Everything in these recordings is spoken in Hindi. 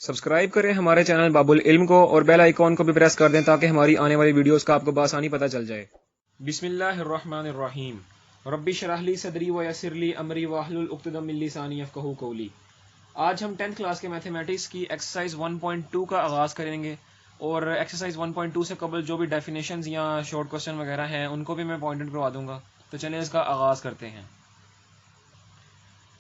सब्सक्राइब करें हमारे चैनल बाबुल इल्म को और बेल आइकॉन को भी प्रेस कर दें ताकि हमारी आने वाली वीडियोस का आपको बआसानी पता चल जाए। बिस्मिल्लाहिर्रहमानिर्रहीम। रब्बि शरह ली सदरी व यस्सिर ली अमरी वाहलुल उक़्दतम मिन लिसानी यफ़क़हू क़ौली। आज हम 10th क्लास के मैथमेटिक्स की एक्सरसाइज 1.2 का आगाज़ करेंगे और एक्सरसाइज 1.2 से कबल जो भी डेफिनेशंस या शॉर्ट क्वेश्चन वगैरह हैं उनको भी मैं पॉइंट आउट करवा दूंगा। तो चलिए इसका आगाज़ करते हैं।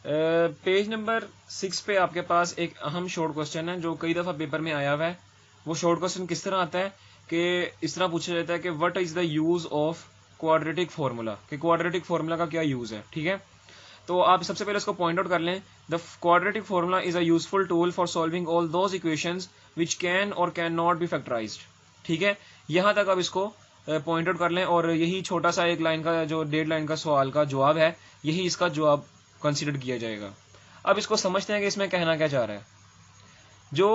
पेज नंबर 6 पे आपके पास एक अहम शॉर्ट क्वेश्चन है जो कई दफ़ा पेपर में आया हुआ है। वो शॉर्ट क्वेश्चन किस तरह आता है कि इस तरह पूछा जाता है कि what is the use of quadratic formula, कि क्वाड्रेटिक फार्मूला का क्या यूज़ है। ठीक है, तो आप सबसे पहले इसको पॉइंट आउट कर लें। The quadratic formula is a useful tool for solving all those equations which can और कैन नॉट बी फैक्टराइज्ड। ठीक है, यहाँ तक आप इसको पॉइंट आउट कर लें और यही छोटा सा एक लाइन का जो 1.5 लाइन का सवाल का जवाब है, यही इसका जवाब कंसिडर किया जाएगा। अब इसको समझते हैं कि इसमें कहना क्या चाह रहा है। जो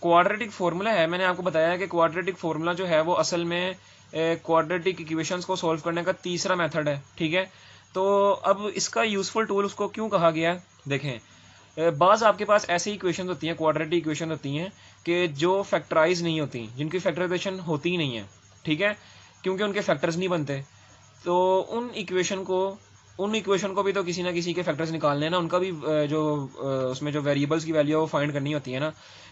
क्वाड्रेटिक फार्मूला है, मैंने आपको बताया कि क्वाड्रेटिक फार्मूला जो है वो असल में क्वाड्रेटिक इक्वेशंस को सॉल्व करने का तीसरा मेथड है। ठीक है, तो अब इसका यूजफुल टूल उसको क्यों कहा गया है, देखें। बाज़ आपके पास ऐसी इक्वेशन होती हैं, क्वाड्रेटिक इक्वेशन होती हैं कि जो फैक्टराइज नहीं होती, जिनकी फैक्टराइजेशन होती ही नहीं है। ठीक है, क्योंकि उनके फैक्टर्स नहीं बनते। तो उन इक्वेशन को भी तो किसी ना किसी के फैक्टर्स निकालने हैं ना, उनका भी जो उसमें जो वेरिएबल्स की वैल्यू है वो फाइंड करनी होती है ना।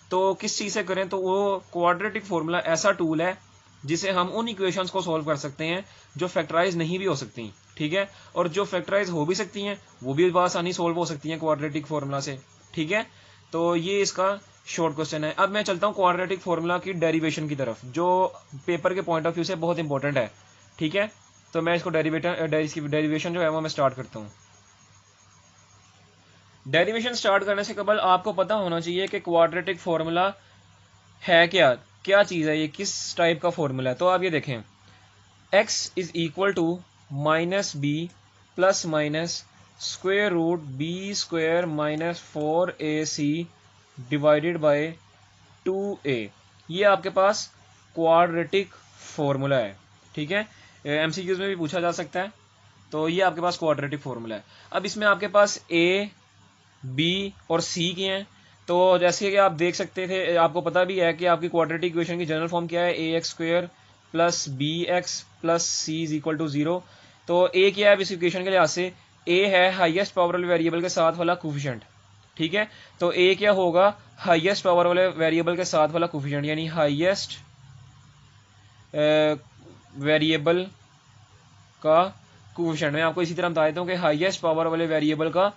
तो किस चीज़ से करें, तो वो क्वाड्रेटिक फार्मूला ऐसा टूल है जिसे हम उन इक्वेशंस को सॉल्व कर सकते हैं जो फैक्टराइज नहीं भी हो सकती। ठीक है, और जो फैक्टराइज हो भी सकती हैं वो भी आसानी सॉल्व हो सकती हैं क्वाड्रेटिक फार्मूला से। ठीक है, तो ये इसका शॉर्ट क्वेश्चन है। अब मैं चलता हूँ क्वाड्रेटिक फार्मूला की डेरिवेशन की तरफ, जो पेपर के पॉइंट ऑफ व्यू से बहुत इंपॉर्टेंट है। ठीक है, तो मैं इसको डेरिवेशन जो है वो मैं स्टार्ट करता हूँ। डेरिवेशन स्टार्ट करने से कबल आपको पता होना चाहिए कि क्वाड्रेटिक फार्मूला है क्या, क्या चीज़ है, ये किस टाइप का फार्मूला है। तो आप ये देखें, x is equal to minus B plus minus square root B square minus 4ac divided by 2a। ये आपके पास क्वाड्रेटिक फार्मूला है। ठीक है, एमसीक्यूज में भी पूछा जा सकता है। तो ये आपके पास क्वाड्रेटिक फार्मूला है। अब इसमें आपके पास a, b और c के हैं। तो जैसे कि आप देख सकते थे, आपको पता भी है कि आपकी क्वाड्रेटिक इक्वेशन की जनरल फॉर्म क्या है, ax square plus B x plus C is equal to 0। तो a क्या है इस इक्वेशन के लिहाज से, a है हाईएस्ट पावर वाले वेरिएबल के साथ वाला कोफिशिएंट। ठीक है, तो a क्या होगा, हाईएस्ट पावर वाले वेरिएबल के साथ वाला कोफिशिएंट, यानी हाईएस्ट वेरिएबल का कोफिशिएंट। मैं आपको इसी तरह बता देता हूँ कि हाईएस्ट पावर वाले वेरिएबल का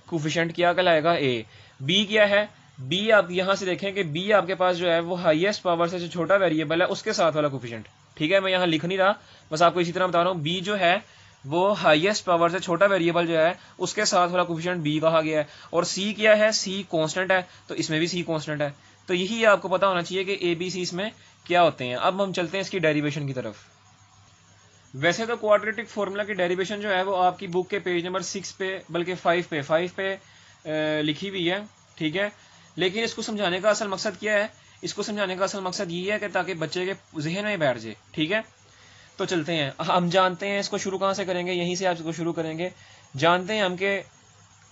कोफिशिएंट क्या कहलाएगा, ए। बी क्या है, बी आप यहाँ से देखें कि बी आपके पास जो है वो हाईएस्ट पावर से जो छोटा वेरिएबल है उसके साथ वाला कोफिशिएंट। ठीक है, मैं यहाँ लिख नहीं रहा, बस आपको इसी तरह बता रहा हूँ। बी जो है वो हाईएस्ट पावर से छोटा वेरिएबल जो है उसके साथ वाला कोफिशिएंट बी कहा गया है। और सी क्या है, सी कांस्टेंट है, तो इसमें भी सी कांस्टेंट है। तो यही आपको पता होना चाहिए कि ए बी सी इसमें क्या होते हैं। अब हम चलते हैं इसकी डेरिवेशन की तरफ। वैसे तो क्वाड्रेटिक फार्मूला की डेरिवेशन जो है वो आपकी बुक के पेज नंबर 6 पे, बल्कि 5 पे लिखी हुई है। ठीक है, लेकिन इसको समझाने का असल मकसद क्या है, इसको समझाने का असल मकसद ये है कि ताकि बच्चे के जहन में बैठ जाए। ठीक है, तो चलते हैं, हम जानते हैं इसको शुरू कहाँ से करेंगे, यहीं से आप इसको शुरू करेंगे। जानते हैं हम के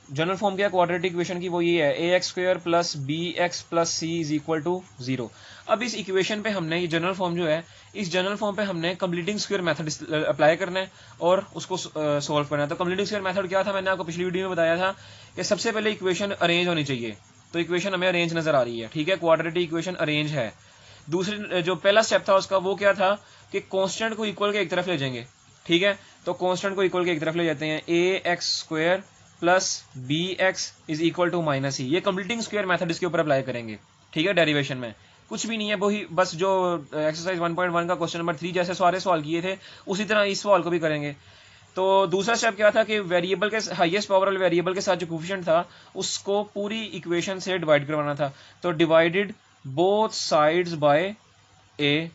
जनरल फॉर्म क्या क्वाड्रेटिक इक्वेशन की, वो ये है a x square plus B x plus C is equal to 0। अब इस इक्वेशन पे हमने, ये जनरल फॉर्म जो है, इस जनरल फॉर्म पे हमने कंप्लीटिंग स्क्वायर मेथड अप्लाई करना है और उसको सॉल्व करना है। तो कंप्लीटिंग स्क्वायर मेथड क्या था, मैंने आपको पिछली वीडियो में बताया था कि सबसे पहले इक्वेशन अरेंज होनी चाहिए। तो इक्वेशन हमें अरेंज नजर आ रही है। ठीक है, क्वाड्रेटिक इक्वेशन अरेंज है। दूसरी जो पहला स्टेप था उसका, वो क्या था कि कांस्टेंट को इक्वल के एक तरफ ले जाएंगे। ठीक है, तो कांस्टेंट को इक्वल के एक तरफ ले जाते हैं, a x square plus B x is equal to minus e. ये कंप्लीटिंग स्क्वायर मेथड इसके ऊपर अप्लाई करेंगे। ठीक है, डेरिवेशन में कुछ भी नहीं है, वही बस जो एक्सरसाइज 1.1 का क्वेश्चन नंबर 3 जैसे सारे सवाल किए थे उसी तरह इस सवाल को भी करेंगे। तो दूसरा स्टेप क्या था कि वेरिएबल के हाईएस्ट पावर वाले वेरिएबल के साथ जो कोफिशिएंट था उसको पूरी इक्वेशन से डिवाइड करवाना था। तो divided both sides by a.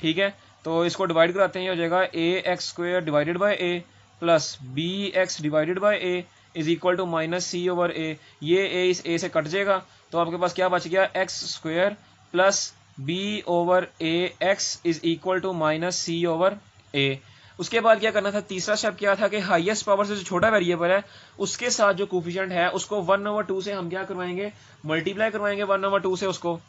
ठीक है, तो इसको डिवाइड कराते हैं, हो जाएगा a x square divided by a plus B x divided by a is equal to minus c over a. ये ए इस ए से कट जाएगा, तो आपके पास क्या बच गया, x square plus b over a x is equal to minus c over a. उसके बाद क्या करना था, तीसरा स्टेप क्या था कि हाईएस्ट पावर से जो छोटा वेरिएबल है उसके साथ जो कोफिशिएंट है उसको 1/2 से हम क्या करवाएंगे, मल्टीप्लाई करवाएंगे 1/2 से उसको।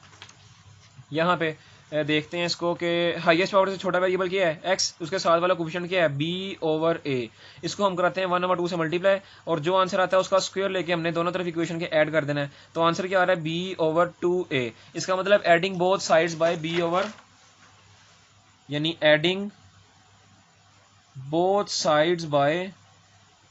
यहाँ पे देखते हैं इसको कि हाईएस्ट पावर से छोटा वेरिएबल क्या है x, उसके साथ वाला कोफिशिएंट क्या है b/a, इसको हम कराते हैं 1/2 से मल्टीप्लाई, और जो आंसर आता है उसका स्क्वायर लेके हमने दोनों तरफ इक्वेशन के ऐड कर देना है। तो आंसर क्या आ रहा है b/2a। इसका मतलब adding both sides bye b/, यानी adding both sides bye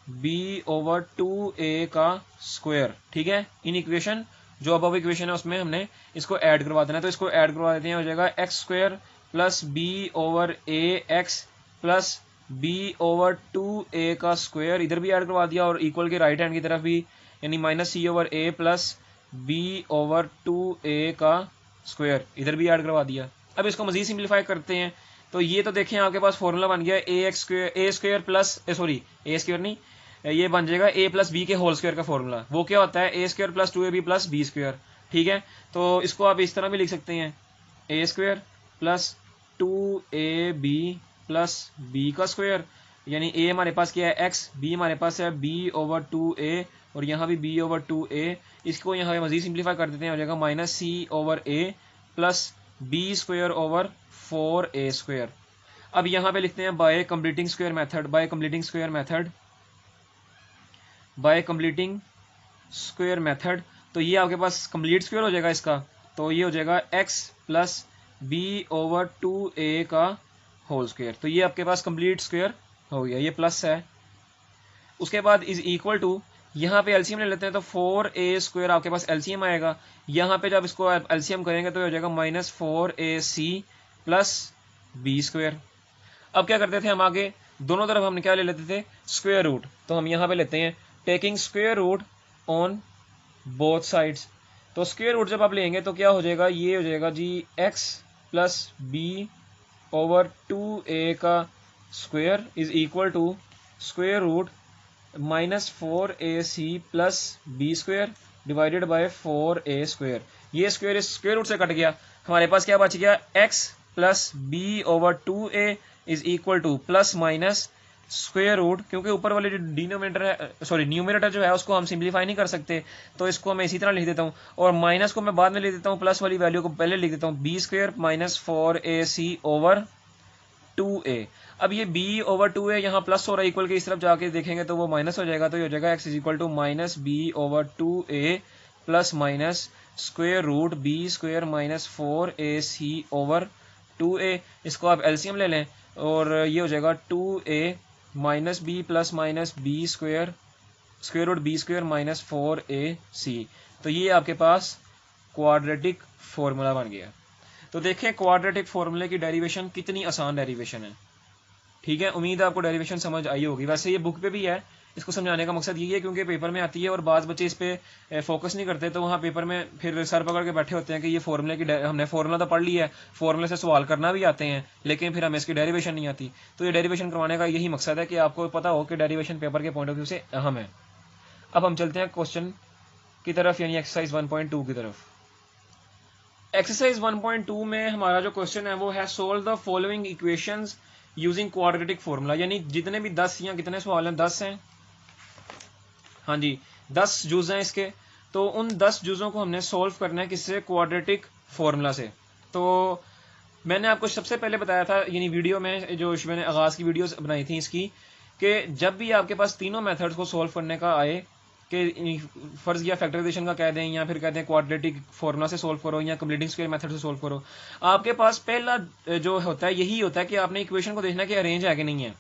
b/2a का स्क्वायर। ठीक है, इन इक्वेशन जो अब इक्वेशन है उसमें हमने इसको ऐड करवा देना है। तो इसको ऐड करवा देते हैं, हो जाएगा x² plus b/ax plus b/2a का स्क्वायर, इधर भी ऐड करवा दिया, और इक्वल के राइट हैंड की तरफ भी, यानी -c/a प्लस b/2a का स्क्वायर, इधर भी ऐड करवा दिया। अब इसको मजीद सिंप्लीफाई करते हैं। तो ये तो देखें आपके पास फॉर्मूला बन गया a² प्लस a² नहीं, ये बन जाएगा a प्लस बी के होल स्क्वायर का फॉर्मूला। वो क्या होता है a² plus 2ab plus b²। ठीक है, तो इसको आप इस तरह भी लिख सकते हैं a² plus 2ab plus b का स्क्वायर, यानी a हमारे पास क्या है x, b हमारे पास है b/2a, और यहाँ भी b/2a। इसको यहाँ पे मजीद सिंप्लीफाई कर देते हैं, हो जाएगा -c/a प्लस b²/4a²। अब यहाँ पे लिखते हैं bye completing square method, bye completing square method. तो ये आपके पास कंप्लीट स्क्वायर हो जाएगा इसका, तो ये हो जाएगा x प्लस b/2a का होल स्क्वायर। तो ये आपके पास कंप्लीट स्क्वायर हो गया, ये प्लस है। उसके बाद इज इक्वल टू, यहाँ पे एलसीएम ले लेते हैं, तो 4a² आपके पास एलसीएम आएगा। यहाँ पे जब इसको एलसीएम करेंगे तो हो जाएगा -4ac प्लस b²। अब क्या करते थे हम आगे, दोनों तरफ हम क्या ले लेते थे, स्क्वायर रूट। तो हम यहाँ पे लेते हैं taking square root on both sides. तो स्क्वायर रूट जब आप लेंगे तो क्या हो जाएगा, ये हो जाएगा जी x प्लस b/2a का square is equal to square root -4ac plus b² divided by 4a²। ये स्क्वायर इस स्क्वायर रूट से कट गया, हमारे पास क्या बच गया, x plus b/2a is equal to plus minus square root, क्योंकि ऊपर वाले जो डिनोमिनेटर है, सॉरी न्यूमरेटर जो है उसको हम सिंप्लीफाई नहीं कर सकते, तो इसको मैं इसी तरह लिख देता हूँ, और माइनस को मैं बाद में लिख देता हूँ, प्लस वाली वैल्यू को पहले लिख देता हूँ, b² माइनस 4ac/2a। अब ये b/2a यहाँ प्लस हो रहा है, इक्वल के इस तरफ जाके देखेंगे तो वो माइनस हो जाएगा, तो ये हो जाएगा x is equal to minus b/2a plus minus square root b² minus 4ac/2a। इसको आप एलसीएम ले लें, और ये हो जाएगा 2a minus b plus minus b² square root b² minus 4ac। तो ये आपके पास क्वाड्रेटिक फॉर्मूला बन गया। तो देखें क्वाड्रेटिक फॉर्मूले की डेरिवेशन कितनी आसान डेरिवेशन है। ठीक है, उम्मीद है आपको डेरिवेशन समझ आई होगी। वैसे ये बुक पे भी है, इसको समझाने का मकसद ये है क्योंकि पेपर में आती है और बाज़ बच्चे इस पे फोकस नहीं करते, तो वहाँ पेपर में फिर सर पकड़ के बैठे होते हैं कि ये फॉर्मूले की, हमने फॉर्मूला तो पढ़ लिया है, फॉर्मूले से सवाल करना भी आते हैं, लेकिन फिर हमें इसकी डेरिवेशन नहीं आती। तो ये डेरिवेशन करवाने का यही मकसद है कि आपको पता हो कि डेरिवेशन पेपर के पॉइंट ऑफ व्यू से अहम है। अब हम चलते हैं क्वेश्चन की तरफ, यानी एक्सरसाइज 1.2 की तरफ। एक्सरसाइज 1.2 में हमारा जो क्वेश्चन है वो है solve the following equations using quadratic formula, यानी जितने भी 10 या कितने सवाल हैं, 10 हैं, हाँ जी 10 जुज हैं इसके। तो उन 10 जुजों को हमने सॉल्व करना है किससे, क्वाड्रेटिक फॉर्मूला से। तो मैंने आपको सबसे पहले बताया था, यानी वीडियो में जो मैंने आगाज़ की वीडियोस बनाई थी इसकी, कि जब भी आपके पास तीनों मेथड्स को सॉल्व करने का आए, कि फर्ज किया फैक्टराइजेशन का कह दें, या फिर कहते हैं क्वाड्रेटिक फॉर्मूला से सॉल्व करो, या कंप्लीटिंग स्क्वायर मेथड से सॉल्व करो, आपके पास पहला जो होता है यही होता है कि आपने इक्वेशन को देखना कि अरेंज है कि नहीं है।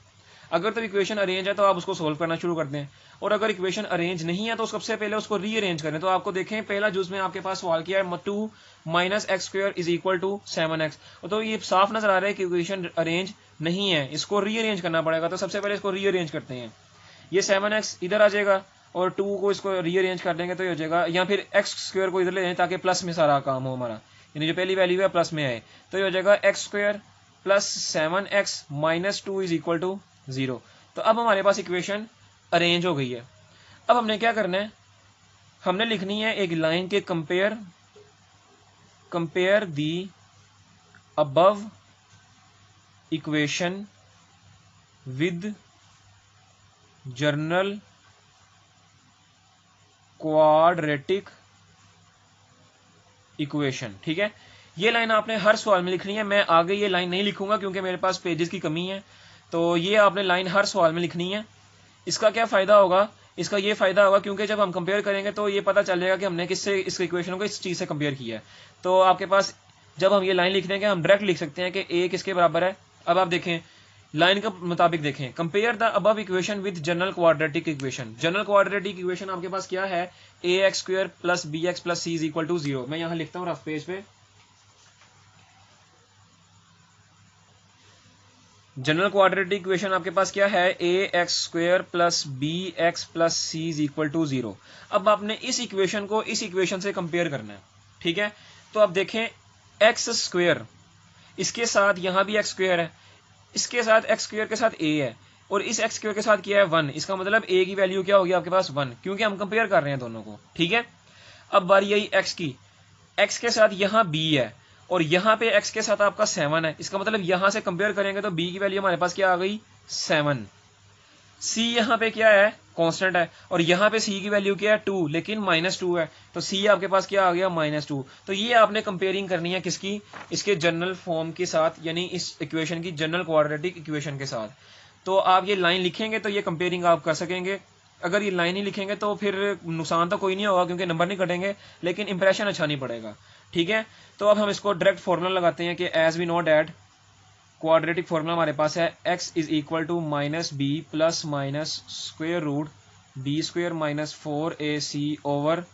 अगर तो इक्वेशन अरेंज है तो आप उसको सोल्व करना शुरू करते हैं, और अगर इक्वेशन अरेंज नहीं है तो सबसे पहले उसको रीअरेंज करें। तो आपको देखें पहला जूस में आपके पास सवाल किया है 2 minus x² is equal to 7x। तो ये साफ नजर आ रहा है कि इक्वेशन अरेंज नहीं है, इसको रीअरेंज करना पड़ेगा। तो सबसे पहले इसको रीअरेंज करते हैं, ये 7x इधर आ जाएगा और 2 को इसको रीअरेंज कर देंगे तो ये हो जाएगा, या फिर x² को इधर ले जाएं ताकि प्लस में सारा काम हो हमारा, यानी जो पहली वैल्यू है प्लस में आए। तो ये हो जाएगा x² plus 7x minus 2 is equal to 0। तो अब हमारे पास इक्वेशन अरेंज हो गई है। अब हमने क्या करना है, हमने लिखनी है एक लाइन के compare the above equation with general quadratic equation. ठीक है, ये लाइन आपने हर सवाल में लिखनी है। मैं आगे ये लाइन नहीं लिखूंगा क्योंकि मेरे पास पेजेस की कमी है, तो ये आपने लाइन हर सवाल में लिखनी है। इसका क्या फ़ायदा होगा? इसका ये फ़ायदा होगा क्योंकि जब हम कंपेयर करेंगे तो ये पता चल जाएगा कि हमने किससे इस इक्वेशन को इस चीज़ से कंपेयर किया है। तो आपके पास जब हम ये लाइन लिख देंगे हम डायरेक्ट लिख सकते हैं कि ए किसके बराबर है। अब आप देखें लाइन के मुताबिक देखें, compare the above equation with general quadratic equation. General quadratic equation आपके पास क्या है? A x square plus B x plus C is equal to 0। मैं यहाँ लिखता हूँ रफ पेज पे। जनरल क्वाड्रेटिक इक्वेशन आपके पास क्या है? A x square plus B x plus C is equal to 0। अब आपने इस इक्वेशन को इस इक्वेशन से कंपेयर करना है। ठीक है, तो अब देखें एक्स स्क्वायर, इसके साथ यहाँ भी एक्स स्क्वायर है, इसके साथ एक्स स्क्वायर के साथ ए है, और इस एक्स स्क्वायर के साथ क्या है? 1। इसका मतलब ए की वैल्यू क्या होगी आपके पास? 1, क्योंकि हम कंपेयर कर रहे हैं दोनों को। ठीक है, अब बारी यही एक्स की, एक्स के साथ यहाँ बी है और यहाँ पे एक्स के साथ आपका 7 है। इसका मतलब यहाँ से कंपेयर करेंगे तो बी की वैल्यू हमारे पास क्या आ गई? 7। सी यहाँ पे क्या है? कांस्टेंट है, और यहाँ पे सी की वैल्यू क्या है? 2, लेकिन -2 है, तो सी आपके पास क्या आ गया? -2। तो ये आपने कंपेयरिंग करनी है किसकी? इसके जनरल फॉर्म के साथ, यानी इस इक्वेशन की जनरल क्वाड्रेटिक इक्वेशन के साथ। तो आप ये लाइन लिखेंगे तो ये कंपेयरिंग आप कर सकेंगे। अगर ये लाइन ही लिखेंगे तो फिर नुकसान तो कोई नहीं होगा क्योंकि नंबर नहीं कटेंगे, लेकिन इंप्रेशन अच्छा नहीं पड़ेगा। ठीक है, तो अब हम इसको डायरेक्ट फॉर्मूला लगाते हैं कि as we know that quadratic formula हमारे पास है x is equal to minus B plus minus square root B square minus 4ac over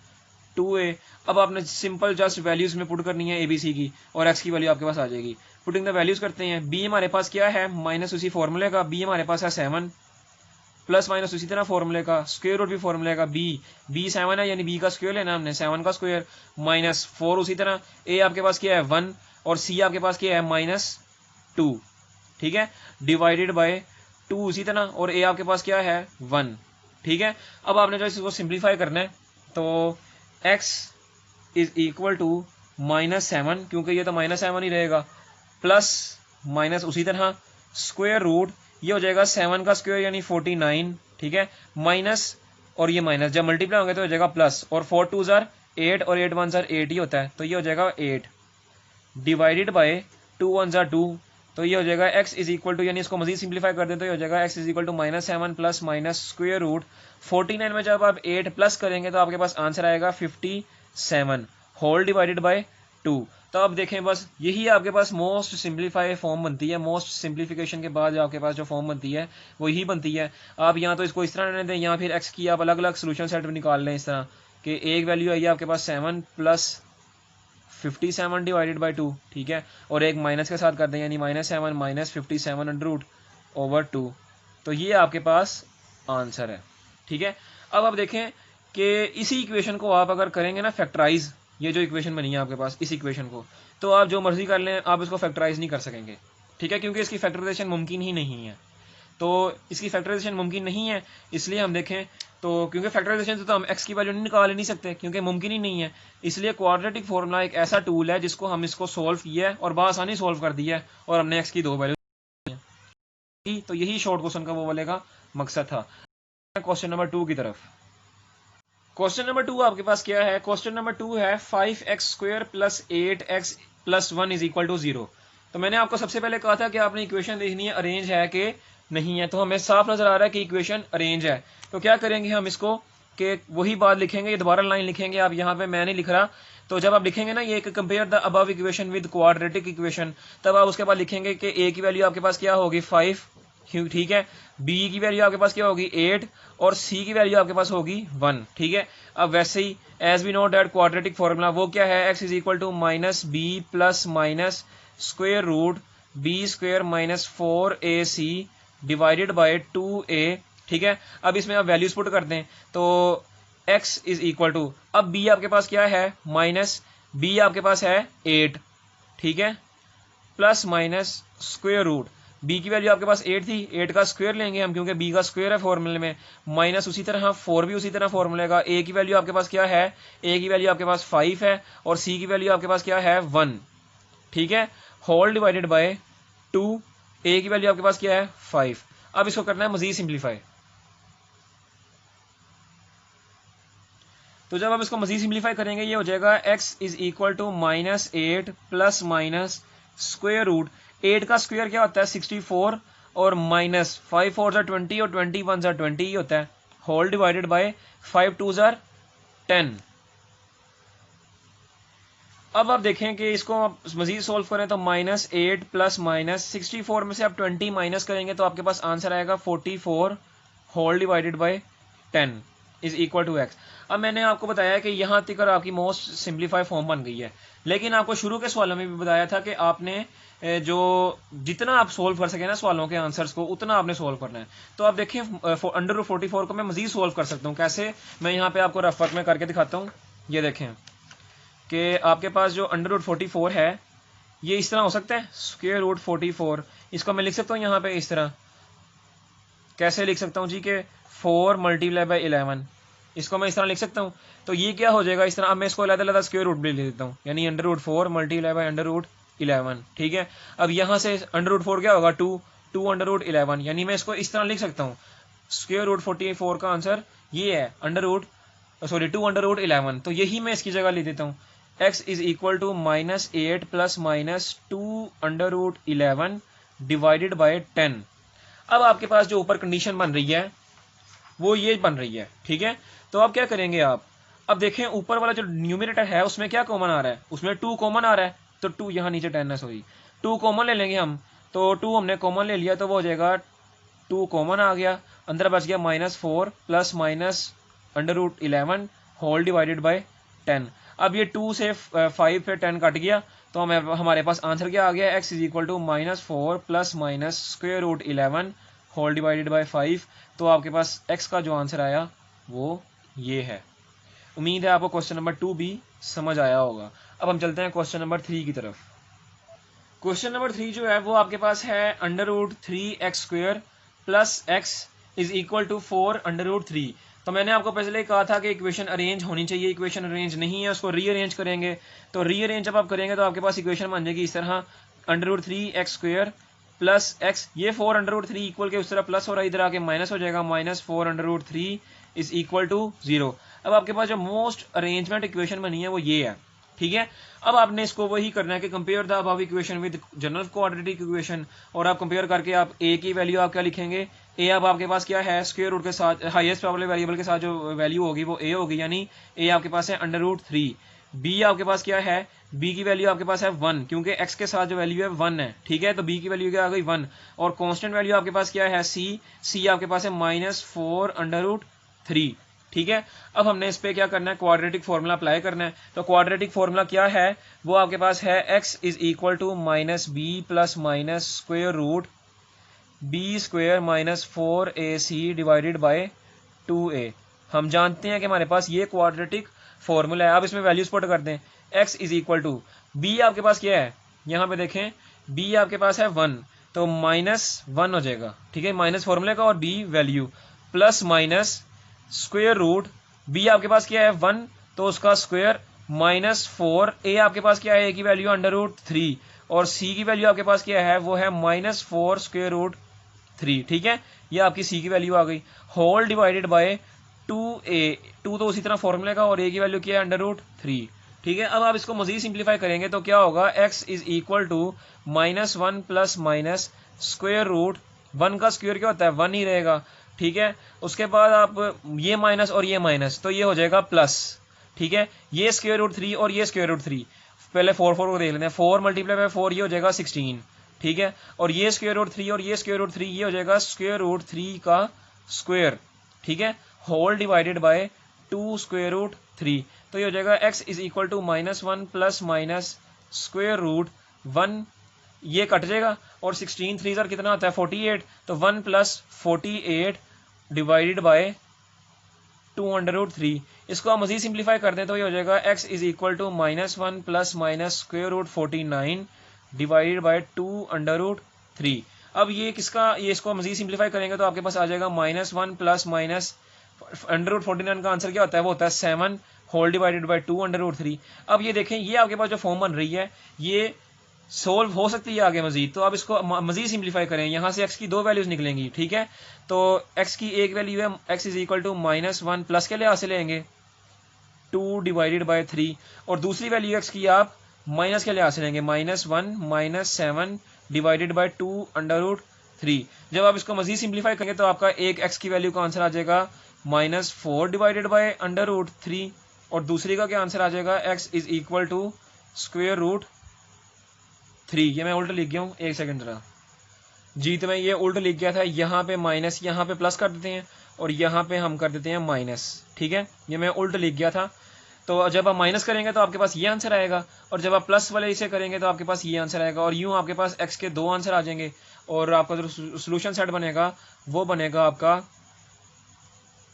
2a। अब आपने सिंपल जस्ट वैल्यूज में पुट करनी है abc की, और x की वैल्यू आपके पास आ जाएगी। पुटिंग द वैल्यूज करते हैं। b हमारे पास क्या है? माइनस उसी फॉर्मूले का, b हमारे पास है 7, प्लस माइनस उसी तरह फॉर्मूले का, स्क्वायर रूट भी फॉर्मूले का, b 7 है यानी b का स्क्वायर लेना हमने, 7 का स्क्वायर, माइनस 4 उसी तरह, a आपके पास क्या है? 1, और c आपके पास क्या है? -2। ठीक है, डिवाइडेड बाय 2 उसी तरह, और a आपके पास क्या है? 1। ठीक है, अब आपने जो इसको सिंप्लीफाई करना है तो x इज इक्वल टू -7, क्योंकि ये तो -7 ही रहेगा, प्लस माइनस उसी तरह स्क्वायर रूट, ये हो जाएगा 7 का स्क्वायर यानी 49। ठीक है, माइनस और ये माइनस जब मल्टीप्लाई होंगे तो हो जाएगा प्लस, और 4 2 जार 8 और 8 1 जार 8 ही होता है, तो ये हो जाएगा 8 डिवाइडेड बाय 2 1 जार 2, तो ये हो जाएगा x इज इक्वल टू, यानी इसको मजीद सिंप्लीफाई कर दें तो ये हो जाएगा x is equal to -7 plus minus square root 49 में जब आप 8 प्लस करेंगे तो आपके पास आंसर आएगा 57 होल डिवाइडेड बाय 2। तो अब देखें बस यही आपके पास मोस्ट सिंप्लीफाई फॉर्म बनती है। मोस्ट सिंप्लीफिकेशन के बाद आपके पास जो फॉर्म बनती है वो यही बनती है। आप यहाँ तो इसको इस तरह रहने दें, यहाँ फिर x की आप अलग अलग सोल्यूशन सेट निकाल लें इस तरह कि एक वैल्यू आई है आपके पास 7 प्लस 57 डिवाइडेड बाई 2। ठीक है, और एक माइनस के साथ कर दें यानी -7 माइनस 57 अंडर रूट ओवर 2, तो ये आपके पास आंसर है। ठीक है, अब आप देखें कि इसी इक्वेशन को आप अगर करेंगे ना फैक्टराइज, ये जो इक्वेशन बनी है आपके पास इस इक्वेशन को, तो आप जो मर्जी कर लें आप इसको फैक्टराइज नहीं कर सकेंगे। ठीक है, क्योंकि इसकी फैक्टराइजेशन मुमकिन ही नहीं है। तो इसकी फैक्टराइजेशन मुमकिन नहीं है, इसलिए हम देखें तो क्योंकि फैक्टराइजेशन से तो हम x की वैल्यू निकाल ही नहीं सकते क्योंकि मुमकिन ही नहीं है। इसलिए क्वाड्रेटिक फॉर्मूला एक ऐसा टूल है जिसको हम इसको सोल्व किया है और बआसानी सोल्व कर दिया है, और हमने x की 2 वैल्यू, तो यही शॉर्ट क्वेश्चन का वो वाले का मकसद था। क्वेश्चन नंबर 2 की तरफ। क्वेश्चन नंबर 2 आपके पास क्या है? क्वेश्चन नंबर 2 है 5x square plus 8x plus 1 is equal to 0। तो मैंने आपको सबसे पहले कहा था कि आपने इक्वेशन देखनी है अरेंज है कि नहीं है, तो हमें साफ नजर आ रहा है कि इक्वेशन अरेंज है। तो क्या करेंगे हम इसको कि वही बात लिखेंगे, ये दोबारा लाइन लिखेंगे। आप यहाँ पे मैं नहीं लिख रहा, तो जब आप लिखेंगे ना ये compare the above equation with quadratic equation, तब आप उसके बाद लिखेंगे कि a की वैल्यू आपके पास क्या होगी? 5। ठीक है, b की वैल्यू आपके पास क्या होगी? 8, और c की वैल्यू आपके पास होगी 1। ठीक है, अब वैसे ही as we know that quadratic formula वो क्या है? x is equal to minus B plus minus square root b square minus 4ac divided by 2a। ठीक है, अब इसमें आप वैल्यूज पुट कर दें तो x इज इक्वल टू, अब b आपके पास क्या है? माइनस b आपके पास है 8। ठीक है, plus minus square root, b की वैल्यू आपके पास 8 थी, 8 का स्क्वायर लेंगे हम क्योंकि b का स्क्वायर है फॉर्मूले में, माइनस उसी तरह 4 भी उसी तरह फॉर्मूले का। a की वैल्यू आपके पास क्या है? a की वैल्यू आपके पास 5 है, और c की वैल्यू आपके पास क्या है? 1। ठीक है, होल डिवाइडेड बाय 2, a की वैल्यू आपके पास क्या है? 5। अब इसको करना है मजीद सिंप्लीफाई। तो जब आप इसको मजीद सिंप्लीफाई करेंगे ये हो जाएगा x is equal to -8 plus minus square root 8 का स्क्वायर क्या होता है 64 और माइनस 5 4 ज़ा 20 और 20 1 ज़ा 20 ही होता है होल डिवाइडेड बाय 5 2 ज़ा 10। अब आप देखें कि इसको आप मजीद सोल्व करें तो -8 प्लस माइनस 64 में से आप 20 माइनस करेंगे तो आपके पास आंसर आएगा 44 whole divided by 10 is equal to x। अब मैंने आपको बताया कि यहाँ तक आपकी मोस्ट सिंप्लीफाई फॉर्म बन गई है, लेकिन आपको शुरू के सवालों में भी बताया था कि आपने जो जितना आप सोल्व कर सके ना सवालों के आंसर्स को उतना आपने सोल्व करना है। तो आप देखें √44 को मैं मजीद सोल्व कर सकता हूँ कैसे, मैं यहाँ पे आपको रफ वर्क में करके दिखाता हूँ। ये देखें कि आपके पास जो √44 है ये इस तरह हो सकता है स्क्वायर रूट 44, इसको मैं लिख सकता हूँ यहाँ पे इस तरह। कैसे लिख सकता हूँ जी के 4 मल्टीप्लाई बाई 11, इसको मैं इस तरह लिख सकता हूँ। तो ये क्या हो जाएगा इस तरह। अब मैं इसको अलग-अलग स्क्वायर रूट भी लिख देता हूँ, यानी √4 मल्टीप्लाई बाई √11, ठीक है। अब यहाँ से √4 क्या होगा 2 √11, यानी मैं इसको इस तरह लिख सकता हूँ स्क्वायर रूट 44 का आंसर ये है 2 √11। तो यही मैं इसकी जगह लिख देता हूँ x is equal to -8 plus minus 2 √11 divided by 10। अब आपके पास जो ऊपर कंडीशन बन रही है वो ये बन रही है, ठीक है। तो अब क्या करेंगे आप, अब देखें ऊपर वाला जो न्यूमरेटर है उसमें क्या कॉमन आ रहा है, उसमें 2 कॉमन आ रहा है। तो 2 यहाँ नीचे 10 है, सॉरी 2 कॉमन ले लेंगे हम। तो 2 हमने कॉमन ले लिया तो वो हो जाएगा 2 कॉमन आ गया, अंदर बच गया -4 plus minus √11 whole divided by 10। अब ये 2 से 5 फिर 10 कट गया तो हमारे पास आंसर क्या आ गया x is equal to -4 plus minus square root 11 whole divided by 5। तो आपके पास x का जो आंसर आया वो ये है। उम्मीद है आपको क्वेश्चन नंबर 2 भी समझ आया होगा। अब हम चलते हैं क्वेश्चन नंबर 3 की तरफ। क्वेश्चन नंबर 3 जो है वो आपके पास है √3x² plus x is equal to 4 √3। तो मैंने आपको पहले कहा था कि इक्वेशन अरेंज होनी चाहिए, इक्वेशन अरेंज नहीं है उसको रीअरेंज करेंगे। तो रीअरेंज जब आप करेंगे तो आपके पास इक्वेशन बन जाएगी इस तरह √3x² प्लस x, ये 4 √3 इक्वल के उस तरह प्लस हो रहा है, इधर आके माइनस हो जाएगा -4 √3 इज इक्वल टू 0। अब आपके पास जो मोस्ट अरेंजमेंट इक्वेशन बनी है वो ये है, ठीक है। अब आपने इसको वही करना है कि compare the above equation with general quadratic equation, और आप कंपेयर करके आप a की वैल्यू आप क्या लिखेंगे, a अब आपके पास क्या है स्क्वायर रूट के साथ हाईएस्ट प्रोबेबल वेरिएबल के साथ जो वैल्यू होगी वो a होगी, यानी a आपके पास है √3। b आपके पास क्या है, b की वैल्यू आपके पास है 1 क्योंकि x के साथ जो वैल्यू है 1 है, ठीक है। तो b की वैल्यू क्या आ गई 1, और कांस्टेंट वैल्यू आपके पास क्या है c आपके पास है -4 √3, ठीक है। अब हमने इस पे क्या करना है, क्वाड्रेटिक फार्मूला अप्लाई करना है। तो क्वाड्रेटिक फार्मूला क्या है, वो आपके पास है x is equal to -b plus minus square root b² -4ac divided by 2a। हम जानते हैं कि हमारे पास ये क्वाड्रेटिक फार्मूला है। अब इसमें वैल्यूज पुट कर दें, x is equal to b आपके पास क्या है, यहाँ पे देखें b आपके पास है 1 तो -1 हो जाएगा, ठीक है, माइनस फार्मूले का और b value plus minus square root b आपके पास क्या है 1 तो उसका स्क्वायर -4, a आपके पास क्या है, a की वैल्यू √3 और c की वैल्यू आपके पास क्या है वो है -4 स्क्वायर रूट 3, ठीक है। ये आपकी c की वैल्यू आ गई होल डिवाइडेड बाय 2a, 2 तो उसी तरह फॉर्मूले का और a की वैल्यू क्या है √3, ठीक है। अब आप इसको मजीद सिंप्लीफाई करेंगे तो क्या होगा, x is equal to -1 plus minus square root 1 का स्क्वायर क्या होता है 1 ही रहेगा, ठीक है। उसके बाद आप ये माइनस और ये माइनस तो ये हो जाएगा प्लस, ठीक है। ये स्क्वायर रूट 3 और ये स्क्वायर रूट 3, पहले 4 को देख लेते हैं, 4 मल्टीप्लाई बाय 4 ये हो जाएगा 16, ठीक है। और ये स्क्वायर रूट 3 और ये स्क्वायर रूट 3 ये हो जाएगा स्क्वायर रूट 3 का स्क्वायर, ठीक है, whole divided by 2 square root 3। तो ये हो जाएगा x is equal to -1 plus minus square root 1, ये कट जाएगा और 16 3 सर कितना होता है 48, तो 1 प्लस 48 डिवाइडेड बाय 2√3। इसको आप मजीद सिंप्लीफाई कर दें तो ये हो जाएगा x is equal to -1 plus minus square root 49 divided by 2√3। अब ये किसका, ये इसको मजीद सिंप्लीफाई करेंगे तो आपके पास आ जाएगा -1 प्लस माइनस √49 का आंसर क्या होता है, वो होता है 7 होल डिवाइडेड बाय 2√3। अब ये देखें ये आपके पास जो फॉर्म बन रही है ये सोल्व हो सकती है आगे मजीद, तो आप इसको मजीद सिंप्लीफाई करें। यहाँ से x की दो वैल्यूज निकलेंगी, ठीक है। तो x की एक वैल्यू है x is equal to -1, plus के लिहाज से लेंगे 2 डिवाइडेड बाई 3, और दूसरी वैल्यू x की आप माइनस के लिहाज से लेंगे -1 -7 डिवाइडेड बाई 2 √3। जब आप इसको मजीद सिंप्लीफाई करेंगे तो आपका एक x की वैल्यू का आंसर आ जाएगा -4 डिवाइडेड बाई √3, और दूसरी का क्या आंसर आ जाएगा x इज इक्वल टू √3। ये मैं उल्टा लिख गया हूँ, एक सेकंड जरा जी। तो मैं ये उल्टा लिख गया था, यहाँ पे माइनस, यहाँ पे प्लस कर देते हैं, और यहाँ पे हम कर देते हैं माइनस, ठीक है। ये मैं उल्टा लिख गया था। तो जब आप माइनस करेंगे तो आपके पास ये आंसर आएगा, और जब आप प्लस वाले इसे करेंगे तो आपके पास ये आंसर आएगा, और यूँ आपके पास x के दो आंसर आ जाएंगे, और आपका जो सोल्यूशन सेट बनेगा वो बनेगा आपका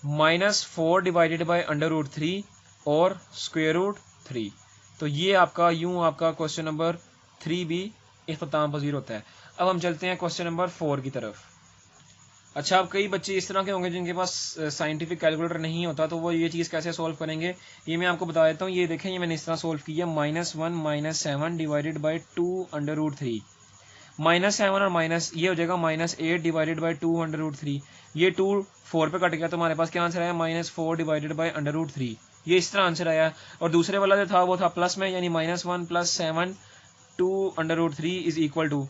-4 डिवाइडेड बाई √3 और √3। तो ये आपका यूँ आपका क्वेश्चन नंबर 3 भी इख्तिताम पजीर होता है। अब हम चलते हैं क्वेश्चन नंबर 4 की तरफ। अच्छा, अब कई बच्चे इस तरह के होंगे जिनके पास साइंटिफिक कैलकुलेटर नहीं होता, तो वो ये चीज़ कैसे सोल्व करेंगे ये मैं आपको बता देता हूँ। ये देखें, ये मैंने इस तरह सोल्व किया, -1 -7 डिवाइडेड बाई 2 √3। -7 और माइनस ये हो जाएगा -8 डिवाइडेड बाई 2 √3। ये 2 4 पे कट गया, तो हमारे पास क्या आंसर आया -4 डिवाइडेड बाई √3। ये इस तरह आंसर आया। और दूसरे वाला जो था वो था प्लस में, यानी -1 + 7 2 √3 इज इक्वल टू,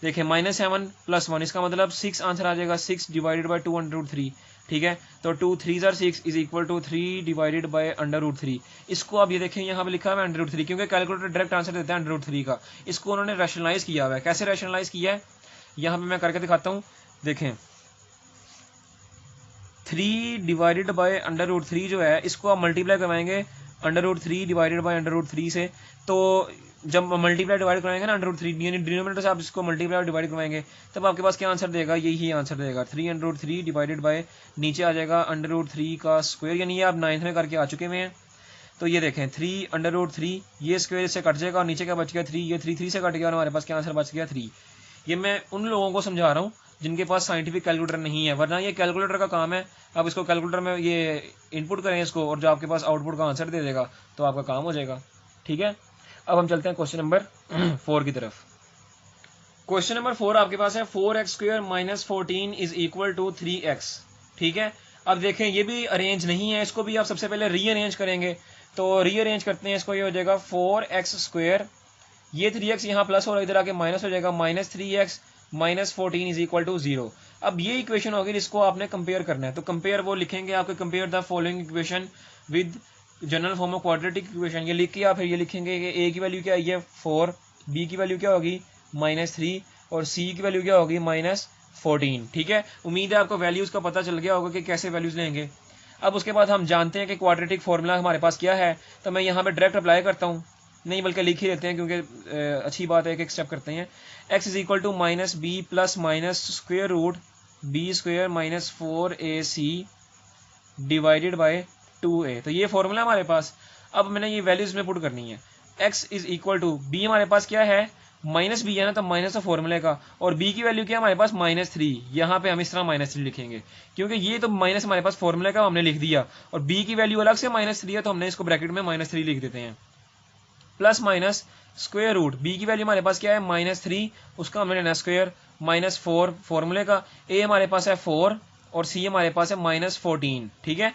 देखिए -7 + 1, इसका मतलब 6 आंसर आ जाएगा, 6 डिवाइडेड बाई 2 √3, ठीक है। तो 2 3 × 6 is equal to 3 divided by √3। इसको आप ये देखें, यहाँ पे लिखा है √3, क्योंकि कैलकुलेटर डायरेक्ट आंसर देता है √3 का। इसको उन्होंने रैशनलाइज किया हुआ है। कैसे रैशनलाइज किया है, यहाँ पे मैं करके दिखाता हूँ। देखें, 3 डिवाइडेड बाई √3 जो है, इसको आप मल्टीप्लाई करवाएंगे √3 डिवाइडेड बाई √3 से। तो जब मल्टीप्लाई डिवाइड कराएंगे ना √3, यानी डिनोमिनेटर से आप इसको मल्टीप्लाई डिवाइड करवाएंगे, तब आपके पास क्या आंसर देगा, यही आंसर देगा 3 डिवाइडेड बाय, नीचे आ जाएगा √3 का स्क्वायर, यानी ये आप 9th में करके आ चुके हुए हैं। तो ये देखें 3 ये स्क्वायर इससे कट जाएगा, और नीचे क्या बच गया 3, ये 3 से कट गया, और हमारे पास क्या आंसर बच गया 3। ये मैं उन लोगों को समझा रहा हूँ जिनके पास साइंटिफिक कैलकुलेटर नहीं है, वरना ये कैलकुलेटर का काम है। आप इसको कैलकुलेटर में ये इनपुट करें इसको, और जो आपके पास आउटपुट का आंसर दे देगा, तो आपका काम हो जाएगा, ठीक है। अब हम चलते हैं क्वेश्चन नंबर 4 की तरफ। क्वेश्चन नंबर 4 आपके पास है 4x² - 14 is equal to 3x, ठीक है। अब देखें, ये भी अरेंज नहीं है, इसको भी आप सबसे पहले रीअरेंज करेंगे। तो रीअरेंज करते हैं इसको, ये हो जाएगा 4x², ये 3x यहाँ प्लस हो रहा है, इधर आके माइनस हो जाएगा, -3x - 14 इज इक्वल टू 0। अब ये इक्वेशन होगी जिसको आपने कंपेयर करना है। तो कंपेयर वो लिखेंगे आपके, compare the following equation with general form of quadratic equation. ये लिख के आप फिर ये लिखेंगे कि ए की वैल्यू क्या है, ये 4, बी की वैल्यू क्या होगी -3, और सी की वैल्यू क्या होगी -14, ठीक है। उम्मीद है आपको वैल्यूज़ का पता चल गया होगा कि कैसे वैल्यूज़ लेंगे। अब उसके बाद हम जानते हैं कि क्वाड्रेटिक फार्मूला हमारे पास क्या है, तो मैं यहाँ पे डायरेक्ट अप्लाई करता हूँ, नहीं बल्कि लिख ही लेते हैं, क्योंकि अच्छी बात है, एक स्टेप करते हैं। x is equal to -b plus minus square root b² - 4ac divided by 2a। तो ये फॉर्मूला हमारे पास। अब मैंने ये वैल्यूज में पुट करनी है। x is equal to b, हमारे पास क्या है -b है ना, तो माइनस है फॉर्मूले का, और b की वैल्यू क्या है हमारे पास -3। यहाँ पे हम इस तरह -3 लिखेंगे, क्योंकि ये तो माइनस हमारे पास फॉर्मूले का हमने लिख दिया, और b की वैल्यू अलग से -3 है, तो हमने इसको ब्रैकेट में -3 लिख देते हैं, plus minus square root, B की वैल्यू हमारे पास क्या है -3, उसका हमने लेना स्क्वायर, -4 फॉर्मूले का, ए हमारे पास है 4, और सी हमारे पास है -14, ठीक है,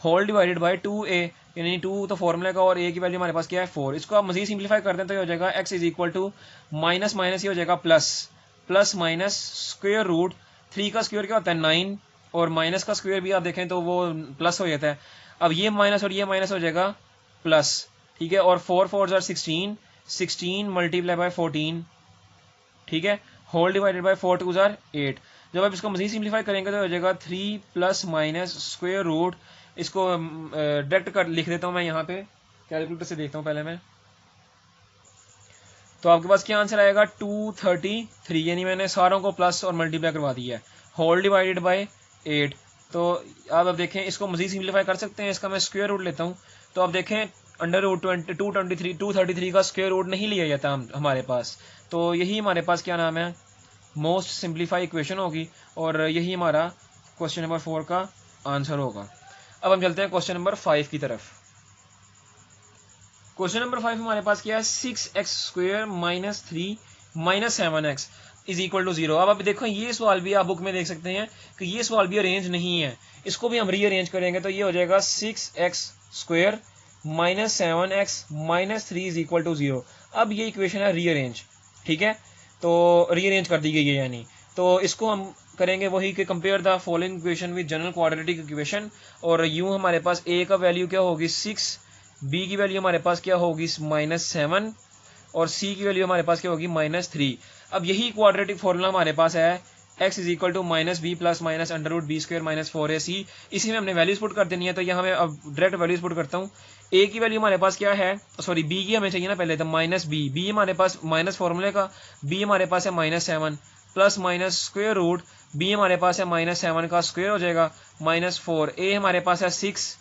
होल डिवाइडेड बाय 2a, यानी 2 तो फॉर्मूले का, और a की वैल्यू हमारे पास क्या है 4। इसको आप मजीद सिंप्लीफाई करते हैं तो ये हो जाएगा x is equal to minus minus, ये हो जाएगा plus, plus minus square root, 3 का स्क्वायर क्या होता है 9, और माइनस का स्क्वायर भी आप देखें तो वो प्लस हो जाता है। अब ये माइनस और ये माइनस हो जाएगा प्लस, ठीक है, और 4 4 जार 16 मल्टीप्लाई बाय 14, ठीक है, होल डिवाइडेड बाय 4 2 जार 8। जब आप इसको मजीद सिंप्लीफाई करेंगे तो हो जाएगा 3 प्लस माइनस स्क्वायर रूट, इसको डायरेक्ट कर लिख देता हूं मैं यहाँ पे, कैलकुलेटर से देखता हूँ पहले मैं। तो आपके पास क्या आंसर आएगा 233, यानी मैंने सारों को प्लस और मल्टीप्लाई करवा दिया है, होल डिवाइडेड बाय 8। तो आप अब देखें, इसको मजीद सिंप्लीफाई कर सकते हैं, इसका मैं स्क्वायर रूट लेता हूँ। तो आप देखें √233 का स्क्वायर रूट नहीं लिया जाता हमारे पास, तो यही हमारे पास क्या नाम है मोस्ट सिंप्लीफाई इक्वेशन होगी, और यही हमारा क्वेश्चन नंबर 4 का आंसर होगा। अब हम चलते हैं क्वेश्चन नंबर 5 की तरफ। क्वेश्चन नंबर 5 हमारे पास क्या है, 6x² minus 3 minus 7x is equal to 0। अब देखो ये सवाल भी आप बुक में देख सकते हैं कि ये सवाल भी अरेंज नहीं है, इसको भी हम रीअरेंज करेंगे तो ये हो जाएगा 6x² minus 7x minus 3 is equal to 0। अब ये इक्वेशन है रीअरेंज, ठीक है, तो रीअरेंज कर दी गई है यानी, तो इसको हम करेंगे वही कि compare the following equation with general quadratic equation. और यूं हमारे पास a का वैल्यू क्या होगी 6, b की वैल्यू हमारे पास क्या होगी -7 और c की वैल्यू हमारे पास क्या होगी -3। अब यही क्वाड्रेटिक फॉर्मूला हमारे पास है x is equal to -b plus minus √b² minus 4ac। इसी में हमने वैल्यूज पुट कर देनी है, तो यहाँ मैं अब डायरेक्ट वैल्यूज पुट करता हूँ। a की वैल्यू हमारे पास क्या है, सॉरी b की हमें चाहिए ना पहले, तो -b हमारे पास माइनस फॉर्मूले का, b हमारे पास है -7 plus minus square root b हमारे पास है -7 का स्क्वायर हो जाएगा -4। a हमारे पास है 6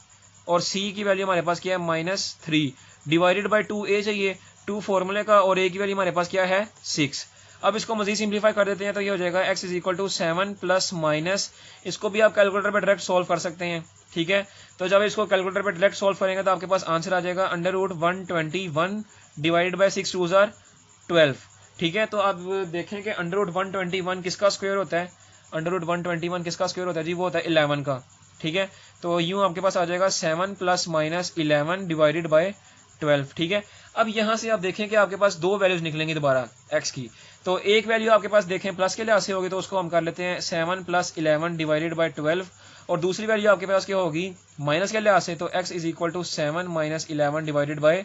और c की वैल्यू हमारे पास क्या है -3 डिवाइडेड बाई 2a चाहिए 2 फॉर्मूले का, और a की वैल्यू हमारे पास क्या है 6। अब इसको मजीद सिंप्लीफाई कर देते हैं तो ये हो जाएगा x is equal to 7 plus minus, इसको भी आप कैलकुलेटर पे डायरेक्ट सॉल्व कर सकते हैं, ठीक है। तो जब इसको कैलकुलेटर पे डायरेक्ट सॉल्व करेंगे तो आपके पास आंसर आ जाएगा √121 डिवाइडेड बाई 6 2 12, ठीक है। तो आप देखें कि √121 किसका स्क्वायर होता है, √121 किसका स्क्वायर होता है जी, वो होता है 11 का, ठीक है। तो यूं आपके पास आ जाएगा 7 प्लस माइनस 11 डिवाइडेड बाई 12, ठीक है। अब यहाँ से आप देखें कि आपके पास दो वैल्यूज निकलेंगी दोबारा x की, तो एक वैल्यू आपके पास देखें प्लस के लिहाज से होगी तो उसको हम कर लेते हैं 7 प्लस 11 डिवाइडेड बाई 12, और दूसरी वैल्यू आपके पास क्या होगी माइनस के लिहाज से, तो x is equal to 7 minus 11 divided by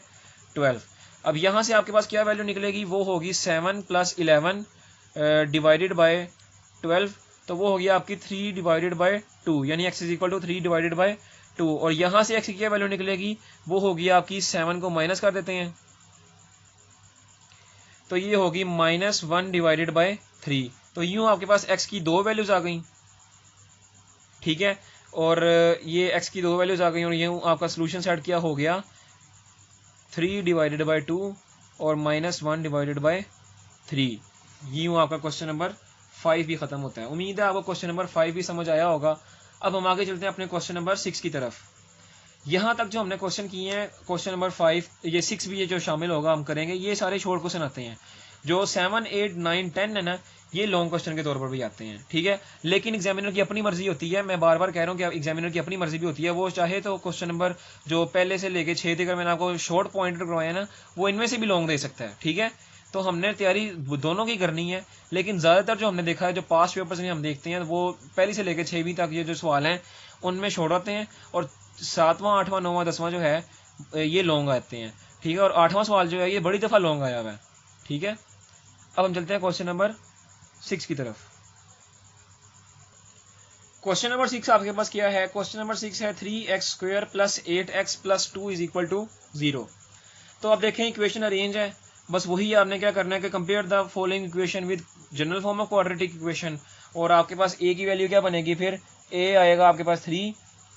12। अब यहाँ से आपके पास क्या वैल्यू निकलेगी, वो होगी 7 प्लस 11 डिवाइडेड बाई 12, तो वो होगी आपकी 3 डिवाइडेड बाई 2, यानी x is equal to 3 divided by 2। और यहाँ से x की क्या वैल्यू निकलेगी, वो होगी आपकी 7 को माइनस कर देते हैं तो ये होगी -1 डिवाइडेड बाई 3। तो यूं आपके पास x की दो वैल्यूज आ गई, ठीक है, और ये x की दो वैल्यूज आ गई, और यूं आपका सोल्यूशन सेट क्या हो गया 3 डिवाइडेड बाई 2 और -1 डिवाइडेड बाई 3। यूं आपका क्वेश्चन नंबर 5 भी खत्म होता है। उम्मीद है आपको क्वेश्चन नंबर 5 भी समझ आया होगा। अब हम आगे चलते हैं अपने क्वेश्चन नंबर 6 की तरफ। यहाँ तक जो हमने क्वेश्चन किए हैं क्वेश्चन नंबर 5, ये 6 भी ये जो शामिल होगा हम करेंगे, ये सारे शॉर्ट क्वेश्चन आते हैं। जो 7, 8, 9, 10 है ना, ये लॉन्ग क्वेश्चन के तौर पर भी आते हैं, ठीक है। लेकिन एग्जामिनर की अपनी मर्जी होती है, मैं बार बार कह रहा हूँ कि एग्जामिनर की अपनी मर्जी भी होती है, वो चाहे तो क्वेश्चन नंबर जो पहले से लेके 6 तक मैंने आपको शॉर्ट पॉइंटर करवाया ना, वो इनमें से भी लॉन्ग दे सकता है, ठीक है। तो हमने तैयारी दोनों की करनी है, लेकिन ज़्यादातर जो हमने देखा है, जो पास्ट पेपर्स में हम देखते हैं, वो पहली से लेकर 6वीं तक ये जो सवाल हैं उनमें शॉर्ट आते हैं, और 7वां 8वां 9वां 10वां जो है ये लॉन्ग आते हैं, ठीक है। और 8वां सवाल जो है ये बड़ी दफ़ा लॉन्ग आया हुआ है, ठीक है। अब हम चलते हैं क्वेश्चन नंबर 6 की तरफ। क्वेश्चन नंबर 6 आपके पास क्या है, क्वेश्चन नंबर 6 है 3x² plus 8x plus 2 is equal to 0। तो आप देखें इक्वेशन अरेंज है, बस वही आपने क्या करना है कि compare the following equation with general form of quadratic equation. और आपके पास a की वैल्यू क्या बनेगी, फिर a आएगा आपके पास 3,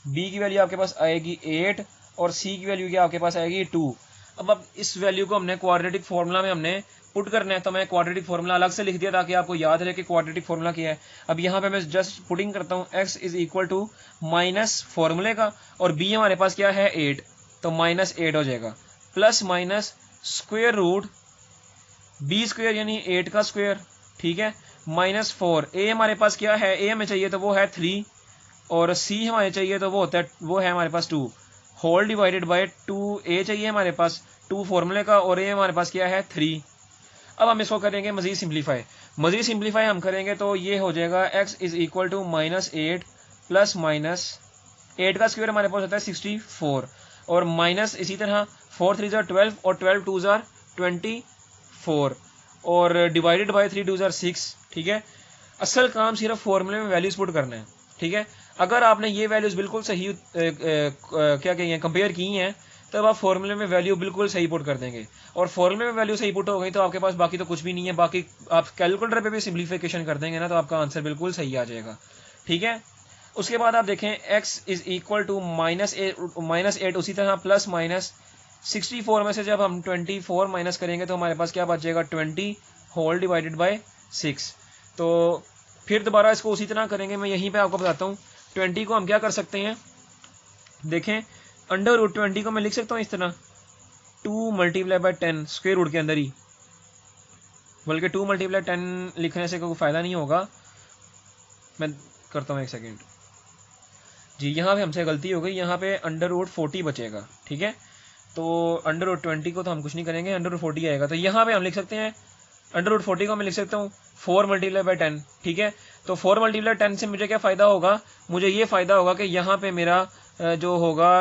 b की वैल्यू आपके पास आएगी 8 और c की वैल्यू क्या आपके पास आएगी 2। अब इस वैल्यू को हमने क्वाड्रेटिक फार्मूला में हमने पुट करना है, तो मैं क्वाड्रेटिक फार्मूला अलग से लिख दिया ताकि आपको याद रहे कि क्वाड्रेटिक फार्मूला क्या है। अब यहाँ पे मैं जस्ट पुटिंग करता हूँ x is equal to minus फॉर्मूले का, और b हमारे पास क्या है 8, तो -8 हो जाएगा, plus minus square root b² यानी 8 का स्क्वायर, ठीक है, -4। a हमारे पास क्या है, a हमें चाहिए तो वो है 3, और c हमारे चाहिए तो वो है हमारे पास 2, होल डिवाइडेड बाय 2a चाहिए हमारे पास 2 फॉर्मूले का, और a हमारे पास क्या है 3। अब हम इसको करेंगे मजीद सिंप्लीफाई हम करेंगे तो ये हो जाएगा x is equal to -8 plus minus 8 का स्क्वायर हमारे पास होता है 64, और माइनस इसी तरह 4 3 12 और 12 2 24, और डिवाइडेड बाय 3 2 6, ठीक है। असल काम सिर्फ फॉर्मूले में वैल्यूज पुट करना है, ठीक है। अगर आपने ये वैल्यूज बिल्कुल सही क्या कहेंगे कंपेयर की हैं, तब आप फॉर्मूले में वैल्यू बिल्कुल सही पुट कर देंगे, और फॉर्मूले में वैल्यू सही पुट हो गई तो आपके पास बाकी तो कुछ भी नहीं है। बाकी आप कैलकुलेटर पे भी सिंप्लीफिकेशन कर देंगे ना, तो आपका आंसर बिल्कुल सही आ जाएगा, ठीक है। उसके बाद आप देखें x इज इक्वल टू -8, उसी तरह प्लस माइनस 64 में से जब हम 24 माइनस करेंगे तो हमारे पास क्या बच जाएगा 20 होल डिवाइडेड बाय 6। तो फिर दोबारा इसको उसी तरह करेंगे, मैं यहीं पे आपको बताता हूँ। 20 को हम क्या कर सकते हैं, देखें √20 को मैं लिख सकता हूँ इस तरह, 2 मल्टीप्लाई बाय 10 स्क्वायर रूट के अंदर ही, बल्कि 2 मल्टीप्लाई 10 लिखने से कोई फ़ायदा नहीं होगा। मैं करता हूँ एक सेकेंड जी। यहाँ पे हमसे गलती हो गई, यहाँ पे अंडर रूट 40 बचेगा, ठीक है। तो अंडर रूट 20 को तो हम कुछ नहीं करेंगे, अंडर रूट 40 आएगा। तो यहाँ पे हम लिख सकते हैं अंडर रूट 40 को मैं लिख सकता हूँ 4 मल्टीप्लाई बाय 10, ठीक है। तो 4 मल्टीप्लाई 10 से मुझे क्या फ़ायदा होगा, मुझे ये फ़ायदा होगा कि यहाँ पे मेरा जो होगा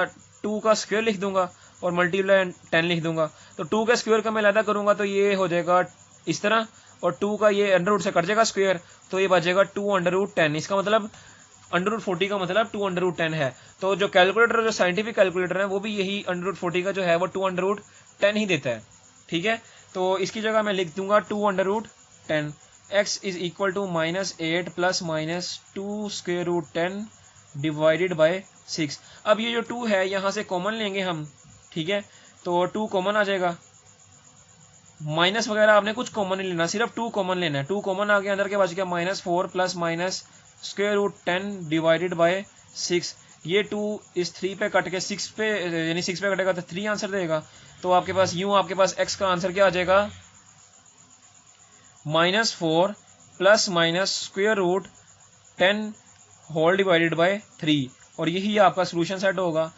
2 का स्क्वायर लिख दूंगा और मल्टीप्लाई 10 लिख दूंगा। तो 2 का स्क्वायर का मैं अलग करूंगा तो ये हो जाएगा इस तरह, और 2 का ये अंडर रूट से कट जाएगा स्क्वायर, तो ये बचेगा 2 अंडर रूट 10। इसका मतलब अंडर रूट 40 का मतलब 2 अंडर रूट 10 है। तो जो कैलकुलेटर, जो साइंटिफिक कैलकुलेटर है, वो भी यही अंडर रूट 40 का जो है वो 2 अंडर रूट 10 ही देता है, ठीक है। तो इसकी जगह मैं लिख दूंगा 2 under root 10। x is equal to -8 plus -2 square root 10 divided by 6। अब ये जो 2 है यहाँ से कॉमन लेंगे हम, ठीक है। तो 2 कॉमन आ जाएगा, माइनस वगैरह आपने कुछ कॉमन नहीं लेना, सिर्फ 2 कॉमन लेना है। 2 कॉमन आ गया, अंदर के बच गया -4 plus minus square root 10 divided by 6। ये 2 इस 3 पे कट के 6 पे, यानी 6 पे कटेगा तो 3 आंसर देगा। तो आपके पास यूं आपके पास x का आंसर क्या आ जाएगा, -4 plus minus square root 10 whole divided by 3, और यही आपका सोल्यूशन सेट होगा।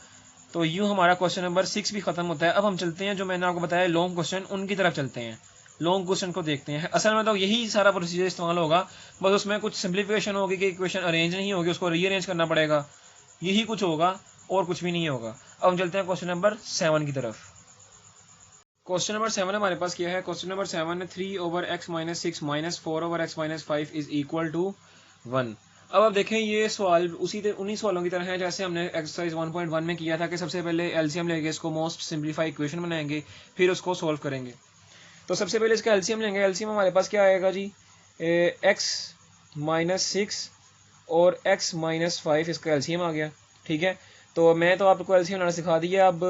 तो यूं हमारा क्वेश्चन नंबर 6 भी खत्म होता है। अब हम चलते हैं जो मैंने आपको बताया लॉन्ग क्वेश्चन, उनकी तरफ चलते हैं। लॉन्ग क्वेश्चन को देखते हैं। असल में तो यही सारा प्रोसीजर इस्तेमाल होगा, बस उसमें कुछ सिंप्लीफिकेशन होगी कि इक्वेशन अरेंज नहीं होगी, उसको रीअरेंज करना पड़ेगा, यही कुछ होगा और कुछ भी नहीं होगा। अब हम चलते हैं क्वेश्चन नंबर 7 की तरफ। क्वेश्चन नंबर 7 हमारे पास क्या है, क्वेश्चन नंबर 7 है 3/x-6 -4/x-5 is equal to 1। अब आप देखें ये सवाल उन्हीं सवालों की तरह है जैसे हमने एक्सरसाइज 1.1 में किया था कि सबसे पहले एलसीएम लेके इसको मोस्ट सिंप्लीफाई इक्वेशन बनाएंगे, फिर उसको सोल्व करेंगे। तो सबसे पहले इसका एलसीएम लेंगे। एलसीएम हमारे पास क्या आएगा जी, x-6 और x-5 इसका एलसीएम आ गया, ठीक है। तो मैं तो आपको एलसीएम लाना सिखा दिया, अब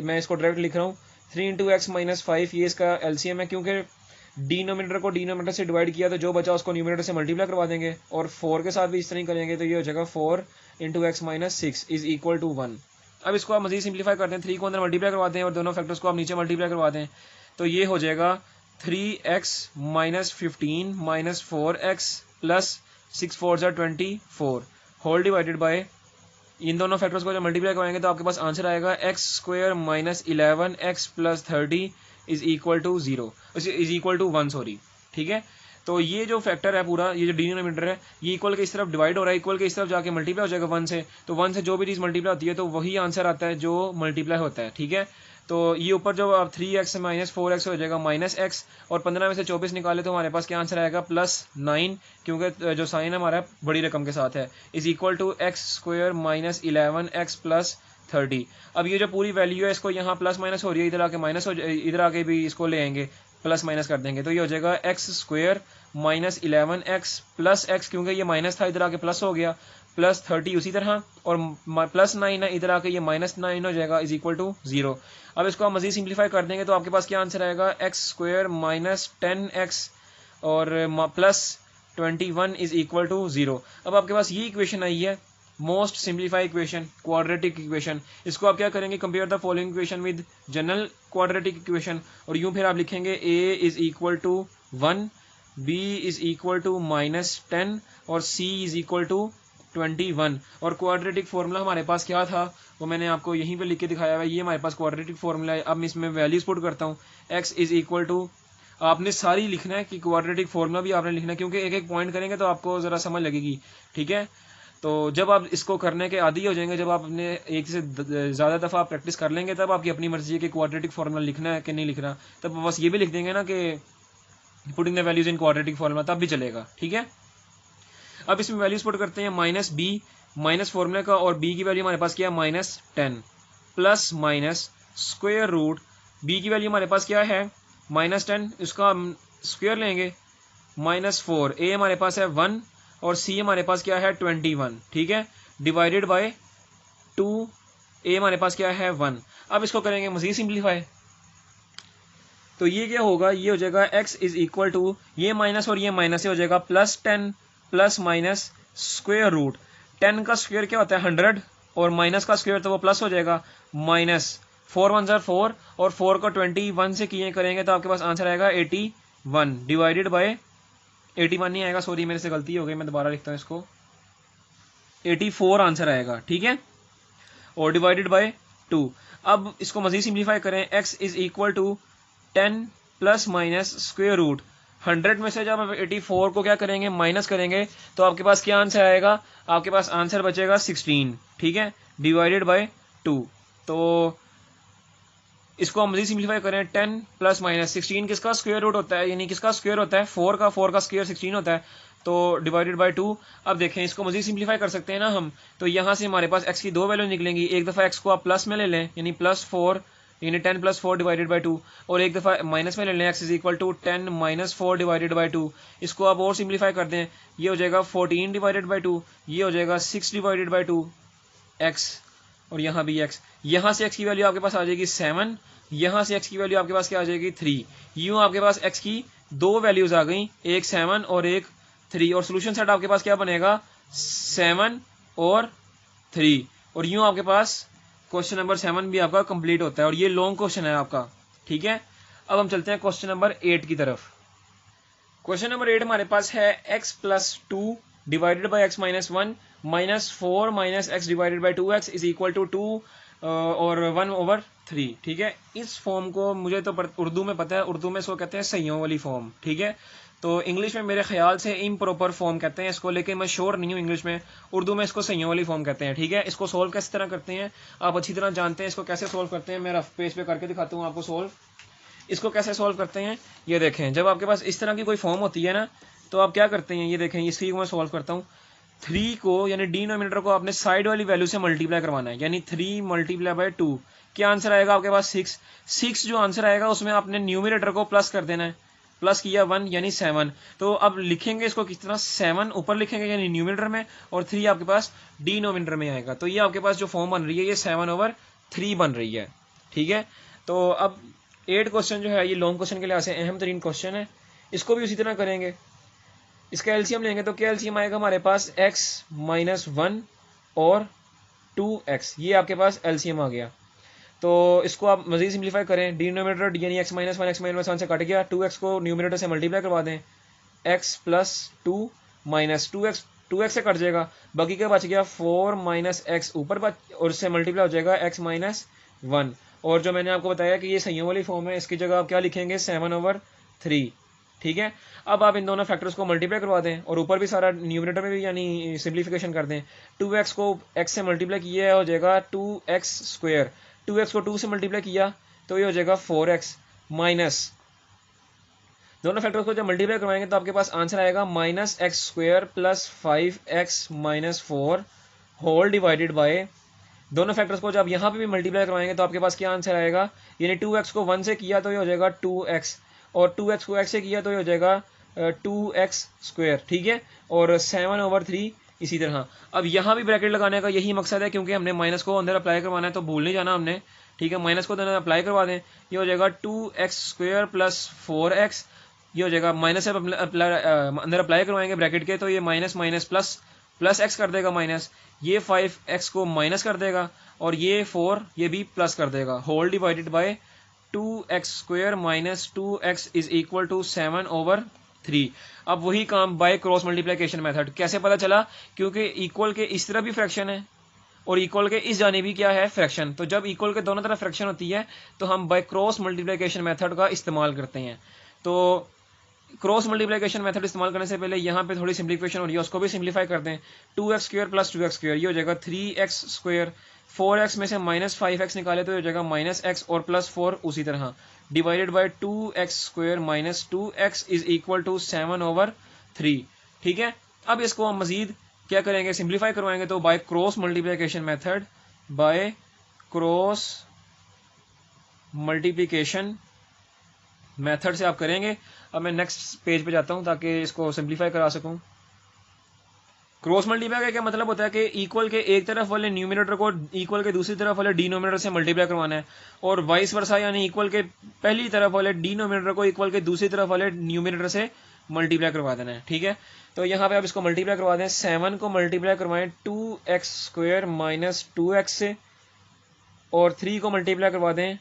मैं इसको डायरेक्ट लिख रहा हूँ 3 × x-5, ये इसका एलसीएम है। क्योंकि डिनोमिनेटर को डिनोमिनेटर से डिवाइड किया तो जो बचा उसको न्यूमिनेटर से मल्टीप्लाई करवा देंगे, और 4 के साथ भी इस तरह करेंगे, तो ये हो जाएगा 4 × x-6 इज इक्वल टू 1। अब इसको आप मजीद सिंप्लीफाई करते हैं, 3 को अंदर मल्टीप्लाई करवा दें और दोनों फैक्टर्स को आप नीचे मल्टीप्लाई करवा दें, तो ये हो जाएगा 3x - 15 - 4x plus 6 4 = 24 whole divided by, इन दोनों फैक्टर्स को जब मल्टीप्लाई करवाएंगे तो आपके पास आंसर आएगा x² - 11x + 30 is equal to 1, sorry, ठीक है। तो ये जो फैक्टर है पूरा, ये जो डिनोमिनेटर है, ये इक्वल के इस तरफ डिवाइड हो रहा है, इक्वल के इस तरफ जाके मल्टीप्लाई हो जाएगा 1 से। तो 1 से जो भी चीज़ मल्टीप्लाई होती है तो वही आंसर आता है जो मल्टीप्लाई होता है, ठीक है। तो ये ऊपर जो आप 3x - 4x हो जाएगा -x, और 15 में से 24 निकाले तो हमारे पास क्या आंसर आएगा +9, क्योंकि जो साइन हमारा बड़ी रकम के साथ है, is equal to x² - 11x + 30। अब ये जो पूरी वैल्यू है इसको यहाँ प्लस माइनस हो रही है, इधर आके माइनस हो, इधर आके भी इसको ले आएंगे प्लस माइनस कर देंगे, तो ये हो जाएगा x² - 11x + x, क्योंकि ये माइनस था इधर आके प्लस हो गया, + 30 उसी तरह, और +9 है इधर आके ये -9 हो जाएगा, इज इक्वल टू 0। अब इसको आप मजीद सिंप्लीफाई कर देंगे तो आपके पास क्या आंसर आएगा, x² - 10x और +21 इज इक्वल टू 0। अब आपके पास ये इक्वेशन आई है most simplify equation, quadratic equation. इसको आप क्या करेंगे, compare the following equation with general quadratic equation, और यूं फिर आप लिखेंगे a is equal to 1, b is equal to -10 और c इज इक्वल टू 21। और क्वाड्रेटिक फार्मूला हमारे पास क्या था वो मैंने आपको यहीं पे लिख के दिखाया हुआ है, ये हमारे पास क्वाड्रेटिक फार्मूला है। अब मैं इसमें वैल्यूज पुट करता हूँ, x इज इक्वल टू, आपने सारी लिखना है कि क्वाड्रेटिक फार्मूला भी आपने लिखना है, क्योंकि एक एक पॉइंट करेंगे तो आपको ज़रा समझ लगेगी, ठीक है। तो जब आप इसको करने के आदी हो जाएंगे, जब आप अपने एक से ज़्यादा दफ़ा आप प्रैक्टिस कर लेंगे, तब आपकी अपनी मर्जी है कि क्वाड्रेटिक फार्मूला लिखना है कि नहीं लिखना, तब बस ये भी लिख देंगे ना कि putting the values in quadratic formula, तब भी चलेगा, ठीक है। अब इसमें वैल्यूज पुट करते हैं, -b माइनस फार्मूले का, और b की वैल्यू हमारे पास क्या है -10 plus minus square root, b की वैल्यू हमारे पास क्या है -10, इसका हम स्क्वायर लेंगे, -4, a हमारे पास है 1 और c हमारे पास क्या है 21, ठीक है, डिवाइडेड बाय 2, a हमारे पास क्या है 1। अब इसको करेंगे मजीद सिंप्लीफाई, तो ये क्या होगा, ये हो जाएगा x इज इक्वल टू, ये माइनस और ये माइनस से हो जाएगा +10 प्लस माइनस स्क्वायर रूट, 10 का स्क्वायर क्या होता है 100, और माइनस का स्क्वायर तो वो प्लस हो जाएगा, 4 1 4 और 4 को 21 से किए करेंगे तो आपके पास आंसर आएगा 81 डिवाइडेड बाय 81 नहीं आएगा, सॉरी मेरे से गलती हो गई, मैं दोबारा लिखता हूँ इसको, 84 आंसर आएगा, ठीक है, और डिवाइडेड बाय 2। अब इसको मजीद सिंप्लीफाई करें, x is equal to 10 plus minus square root 100 में से जब आप 84 को क्या करेंगे, माइनस करेंगे, तो आपके पास क्या आंसर आएगा, आपके पास आंसर बचेगा 16, ठीक है, डिवाइडेड बाय 2। तो इसको हम मजीद सिंप्लीफाई करें, 10 प्लस माइनस 16 किसका स्क्वायर रूट होता है, यानी किसका स्क्वायर होता है, 4 का स्क्वायर 16 होता है, तो डिवाइडेड बाय 2। अब देखें इसको मजीद सिंप्लीफाई कर सकते हैं ना हम, तो यहाँ से हमारे पास x की दो वैल्यू निकलेंगी, एक दफ़ा x को आप प्लस में ले लें यानी +4 यानी 10 + 4 डिवाइडेड बाय 2, और एक दफ़ा माइनस में ले लें, x is equal to 10 - 4 divided by 2। इसको आप और सिंप्लीफाई कर दें, ये हो जाएगा 14 डिवाइडेड बाय 2, ये हो जाएगा 6 डिवाइडेड बाय 2 x, और यहाँ भी x, यहाँ से x की वैल्यू आपके पास आ जाएगी 7, यहाँ से x की वैल्यू आपके पास क्या आ जाएगी 3। यूँ आपके पास x की दो वैल्यूज आ गई, एक 7 और एक 3, और सोल्यूशन सेट आपके पास क्या बनेगा 7 और 3, और यूँ आपके पास क्वेश्चन नंबर 7 भी आपका कंप्लीट होता है, और ये लॉन्ग क्वेश्चन है आपका, ठीक है। अब हम चलते हैं क्वेश्चन नंबर 8 की तरफ। क्वेश्चन नंबर 8 हमारे पास है x + 2 divided by x - 1 -4 - x divided by 2x is equal to 2 और 1/3, ठीक है। इस फॉर्म को मुझे तो उर्दू में पता है, उर्दू में इसको कहते हैं सहियों वाली फॉर्म, ठीक है। तो इंग्लिश में मेरे ख्याल से इम्प्रॉपर फॉर्म कहते हैं इसको, लेकिन मैं श्योर नहीं हूँ इंग्लिश में, उर्दू में इसको सहियों वाली फॉर्म कहते हैं, ठीक है। इसको सोल्व किस तरह करते हैं आप अच्छी तरह जानते हैं, इसको कैसे सोल्व करते हैं, मैं रफ पेज पे करके दिखाता हूँ आपको सोल्व। इसको कैसे सोल्व करते हैं, ये देखें, जब आपके पास इस तरह की कोई फॉर्म होती है ना, तो आप क्या करते हैं, ये देखें, इसकी मैं सोल्व करता हूँ। 3 को यानी डिनोमिनेटर को आपने साइड वाली वैल्यू से मल्टीप्लाई करवाना है, यानी 3 × 2, क्या आंसर आएगा आपके पास 6 जो आंसर आएगा उसमें आपने न्यूमिनेटर को प्लस कर देना है, प्लस किया 1 यानी 7। तो अब लिखेंगे इसको किस तरह, 7 ऊपर लिखेंगे यानी न्यूमिनेटर में, और 3 आपके पास डिनोमिनेटर में आएगा। तो ये आपके पास जो फॉर्म बन रही है ये 7/3 बन रही है, ठीक है। तो अब 8 क्वेश्चन जो है ये लॉन्ग क्वेश्चन के लिए से अहम तरीन क्वेश्चन है, इसको भी उसी तरह करेंगे। इसका एलसीएम लेंगे तो क्या एलसीएम आएगा हमारे पास, x - 1 और 2x, ये आपके पास एलसीएम आ गया। तो इसको आप मजीद सिंप्लीफाई करें, डिनोमिनेटर यानी x - 1 x - 1 से कट गया, 2x को न्यूमिनेटर से मल्टीप्लाई करवा दें, x + 2 - 2x से कट जाएगा, बाकी क्या बच गया 4 - x ऊपर और उससे मल्टीप्लाई हो जाएगा x - 1, और जो मैंने आपको बताया कि ये सहियों वाली फॉर्म है, इसकी जगह आप क्या लिखेंगे 7/3, ठीक है। अब आप इन दोनों फैक्टर्स को मल्टीप्लाई करवा दें और ऊपर भी सारा न्यूमिनेटर में भी यानी सिंप्लीफिकेशन कर दें। 2x को x से मल्टीप्लाई किया हो जाएगा 2x², 2x को 2 से मल्टीप्लाई किया तो ये हो जाएगा 4x, माइनस दोनों फैक्टर्स को जब मल्टीप्लाई करवाएंगे तो आपके पास आंसर आएगा -x² + 5x - 4 whole divided bye, दोनों फैक्टर्स को जब यहाँ पे भी मल्टीप्लाई करवाएंगे तो आपके पास क्या आंसर आएगा, यानी 2x को 1 से किया तो ये हो जाएगा 2x, और 2x को x से किया तो ये हो जाएगा 2x², ठीक है, और 7/3 इसी तरह। अब यहाँ भी ब्रैकेट लगाने का यही मकसद है, क्योंकि हमने माइनस को अंदर अप्लाई करवाना है, तो भूल नहीं जाना हमने, ठीक है। माइनस को अंदर अप्लाई करवा दें, ये हो जाएगा 2x² + 4x, ये हो जाएगा माइनस से अंदर अप्लाई करवाएंगे ब्रैकेट के, तो ये माइनस माइनस प्लस x कर देगा माइनस, ये 5x को माइनस कर देगा, और ये 4 ये भी प्लस कर देगा, whole divided by 2x² - 2x is equal to 7/3। अब वही काम बाय क्रॉस मल्टीप्लिकेशन मेथड, कैसे पता चला, क्योंकि इक्वल के इस तरह भी फ्रैक्शन है और इक्वल के इस जाने भी क्या है फ्रैक्शन, तो जब इक्वल के दोनों तरफ फ्रैक्शन होती है तो हम बाय क्रॉस मल्टीप्लिकेशन मेथड का इस्तेमाल करते हैं। तो क्रॉस मल्टीप्लिकेशन मेथड इस्तेमाल करने से पहले यहाँ पे थोड़ी सिंप्लीफिकेशन हो रही है, उसको भी सिंप्लीफाई कर दें, 2x² + 2x², ये हो जाएगा 3x², 4x में से -5x निकाले तो ये हो जाएगा -x, और +4 उसी तरह, divided by 2x² - 2x is equal to 7/3, ठीक है। अब इसको हम मजीद क्या करेंगे, सिंप्लीफाई करवाएंगे, तो by cross multiplication method, by cross multiplication method से आप करेंगे। अब मैं नेक्स्ट पेज पे जाता हूं ताकि इसको सिंप्लीफाई करा सकूं। क्रॉस मल्टीप्लाई का क्या मतलब होता है कि इक्वल के एक तरफ वाले न्यूमिनेटर को इक्वल के दूसरी तरफ वाले डिनोमिनेटर से मल्टीप्लाई करवाना है, और वाइस वर्सा, यानी इक्वल के पहली तरफ वाले डिनोमिनेटर को इक्वल के दूसरी तरफ वाले न्यूमिनेटर से मल्टीप्लाई करवा देना है, ठीक है। तो यहाँ पे आप इसको मल्टीप्लाई करवा दें, 7 को मल्टीप्लाई करवाएं 2x² - 2x से, और 3 को मल्टीप्लाई करवा दें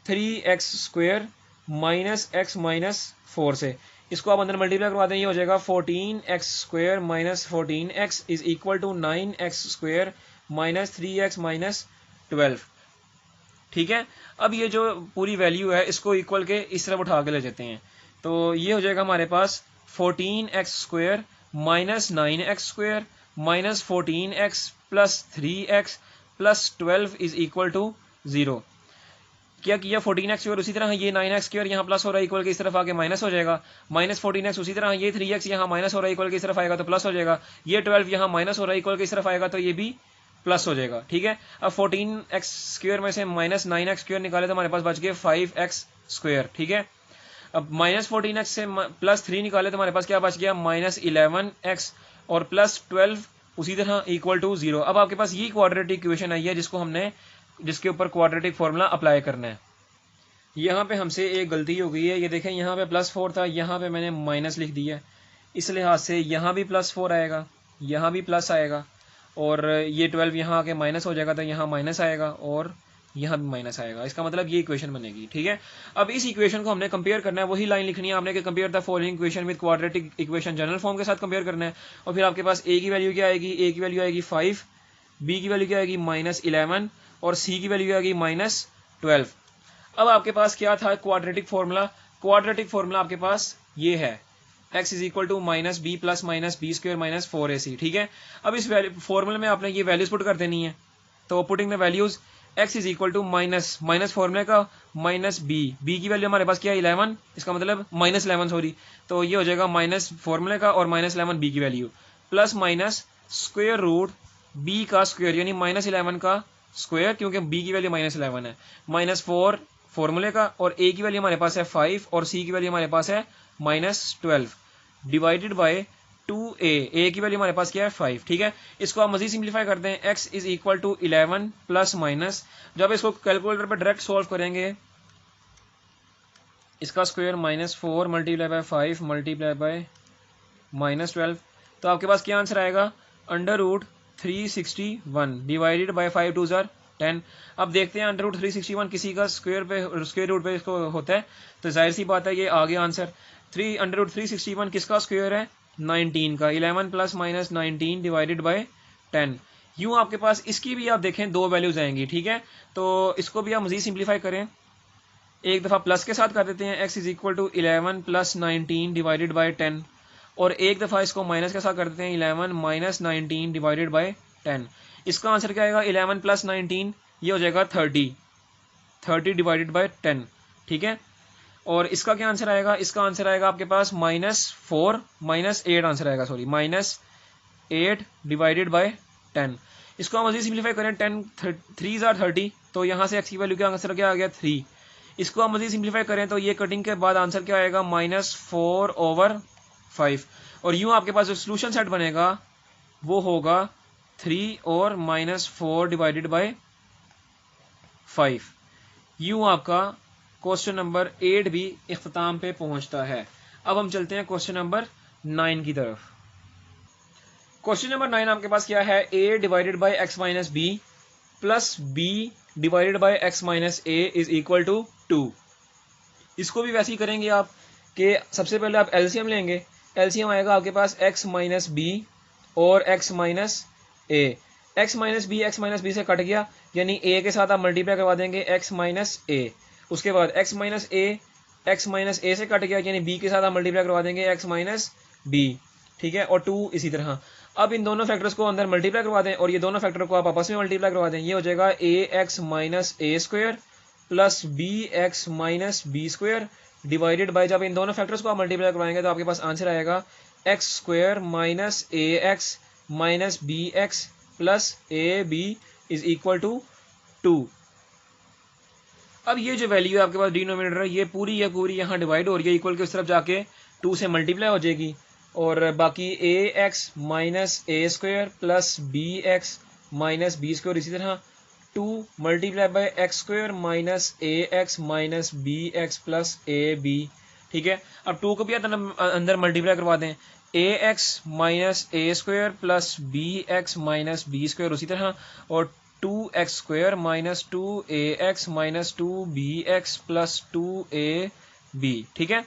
3x² माइनस x माइनस 4 से, इसको आप अंदर मल्टीप्लाई करवा दें, ये हो जाएगा 14x² minus 14x is equal to 9x² minus 3x minus 12। ठीक है, अब ये जो पूरी वैल्यू है इसको इक्वल के इस तरफ उठा के ले जाते हैं, तो ये हो जाएगा हमारे पास 14x² minus 9x² minus 14x plus 3x plus 12 is equal to 0। क्या किया 14x² उसी तरह ये 9x² यहाँ प्लस हो रहा है इक्वल के इस तरफ आके माइनस हो जाएगा, माइनस 14x उसी तरह ये 3x यहाँ माइनस हो रहा है इक्वल के इस तरफ आएगा तो प्लस हो जाएगा, ये 12 यहाँ माइनस हो रहा है इक्वल के इस तरफ आएगा तो ये भी प्लस हो जाएगा। ठीक है, अब 14x² में से माइनस 9x² निकाले तो हमारे पास बच गए 5x²। ठीक है, अब माइनस 14x से प्लस 3 निकाले तो हमारे पास क्या बच गया माइनस 11x और प्लस 12 उसी तरह इक्वल टू 0। अब आपके पास ये क्वाड्रेटिक इक्वेशन आई है जिसके ऊपर क्वाड्रेटिक फॉर्मूला अप्लाई करना है। यहाँ पे हमसे एक गलती हो गई है, ये देखें यहाँ पे +4 था, यहाँ पे मैंने माइनस लिख दिया, इस लिहाज से यहाँ भी +4 आएगा, यहाँ भी प्लस आएगा और ये 12 यहाँ आके माइनस हो जाएगा तो यहाँ माइनस आएगा और यहाँ भी माइनस आएगा, इसका मतलब ये इक्वेशन बनेगी। ठीक है, अब इस इक्वेशन को हमने कंपेयर करना है, वही लाइन लिखनी है आपने कि compare the following equation with quadratic equation general form के साथ कंपेयर करना है। और फिर आपके पास ए की वैल्यू क्या आएगी, ए की वैल्यू आएगी 5, बी की वैल्यू क्या आएगी -11 और सी की वैल्यू आएगी -12। अब आपके पास क्या था क्वाड्रेटिक फॉर्मूला, क्वाड्रेटिक फॉर्मूला आपके पास ये है x is equal to -b plus -b² minus 4ac। ठीक है, अब इस फॉर्मूले में आपने ये वैल्यूज पुट कर देनी है, तो putting the values x is equal to minus फॉर्मूले का -b की वैल्यू हमारे पास क्या है 11, इसका मतलब -11 सॉरी, तो ये हो जाएगा माइनस फॉर्मूले का और -11 b की value plus minus square root b का स्क्वायर यानी -11 का स्क्वायर क्योंकि b की वैल्यू -11 है, -4 फॉर्मूले का और a की वैल्यू हमारे पास है 5 और c की वैल्यू हमारे पास है -12 डिवाइडेड बाय 2a की वैल्यू हमारे पास क्या है 5। ठीक है, इसको आप मजीद सिंप्लीफाई करते हैं, x is equal to 11 plus minus, जब इसको कैलकुलेटर पर डायरेक्ट सॉल्व करेंगे इसका square -4 multiply by 5 multiply by -12 तो आपके पास क्या आंसर आएगा √361 डिवाइडेड बाय 5 2 जार 10। अब देखते हैं √361 किसी का स्क्वायर रूट पे इसको होता है तो जाहिर सी बात है ये आगे आंसर √361 किसका स्क्वायर है 19 का, 11 प्लस माइनस 19 डिवाइडेड बाय 10। यूँ आपके पास इसकी भी आप देखें दो वैल्यूज आएंगी। ठीक है, तो इसको भी आप मजीद सिंप्लीफाई करें, एक दफ़ा प्लस के साथ कर देते हैं x is equal to 11 plus 19 divided by 10 और एक दफ़ा इसको माइनस के साथ कर देते हैं 11 माइनस 19 डिवाइडेड बाय 10। इसका आंसर क्या आएगा 11 प्लस 19 ये हो जाएगा 30 डिवाइडेड बाय 10। ठीक है, और इसका क्या आंसर आएगा, इसका आंसर आएगा आपके पास -4 -8 आंसर आएगा सॉरी -8 डिवाइडेड बाय 10। इसको हम मजीद सिंप्लीफाई करें 10 3 जार 30 तो यहाँ से x की वैल्यू का आंसर क्या आ गया 3। इसको हम मजीद सिंप्लीफाई करें तो ये कटिंग के बाद आंसर क्या आएगा -4/5 और यूँ आपके पास जो सोल्यूशन सेट बनेगा वो होगा 3 और -4 डिवाइडेड बाय 5। यूँ आपका क्वेश्चन नंबर 8 भी इख्तिताम पे पहुंचता है। अब हम चलते हैं क्वेश्चन नंबर 9 की तरफ। क्वेश्चन नंबर 9 आपके पास क्या है a divided by x minus B plus b divided by x minus a is equal to 2। इसको भी वैसे ही करेंगे आप कि सबसे पहले आप एलसीएम लेंगे, एलसीएम आएगा आपके पास x माइनस बी और x minus a, x minus B से कट गया यानी a के साथ आप मल्टीप्लाई करवा देंगे x माइनस a, उसके बाद x माइनस a से कट गया यानी b के साथ आप मल्टीप्लाई करवा देंगे x माइनस b। ठीक है, और 2 इसी तरह। अब इन दोनों फैक्टर्स को अंदर मल्टीप्लाई करवा दें और ये दोनों फैक्टर को आप आपस में मल्टीप्लाई करवा दें, ये हो जाएगा ax minus a square plus bx minus b square divided by, जब इन दोनों फैक्टर्स को आप मल्टीप्लाई करवाएंगे तो आपके पास आंसर आएगा x square minus ax minus bx plus ab is equal to 2। अब ये जो वैल्यू है आपके पास डिनोमिनेटर है ये पूरी या पूरी यहाँ डिवाइड हो रही है, इक्वल के उस तरफ जाके 2 से मल्टीप्लाई हो जाएगी और बाकी ax minus a square plus bx minus b square इसी तरह 2 multiply by x square minus ax minus bx plus ab। ठीक है, अब 2 को भी अंदर मल्टीप्लाई करवा दें, ax minus a square plus bx minus b square उसी तरह और 2x² minus 2ax minus 2bx plus 2ab। ठीक है,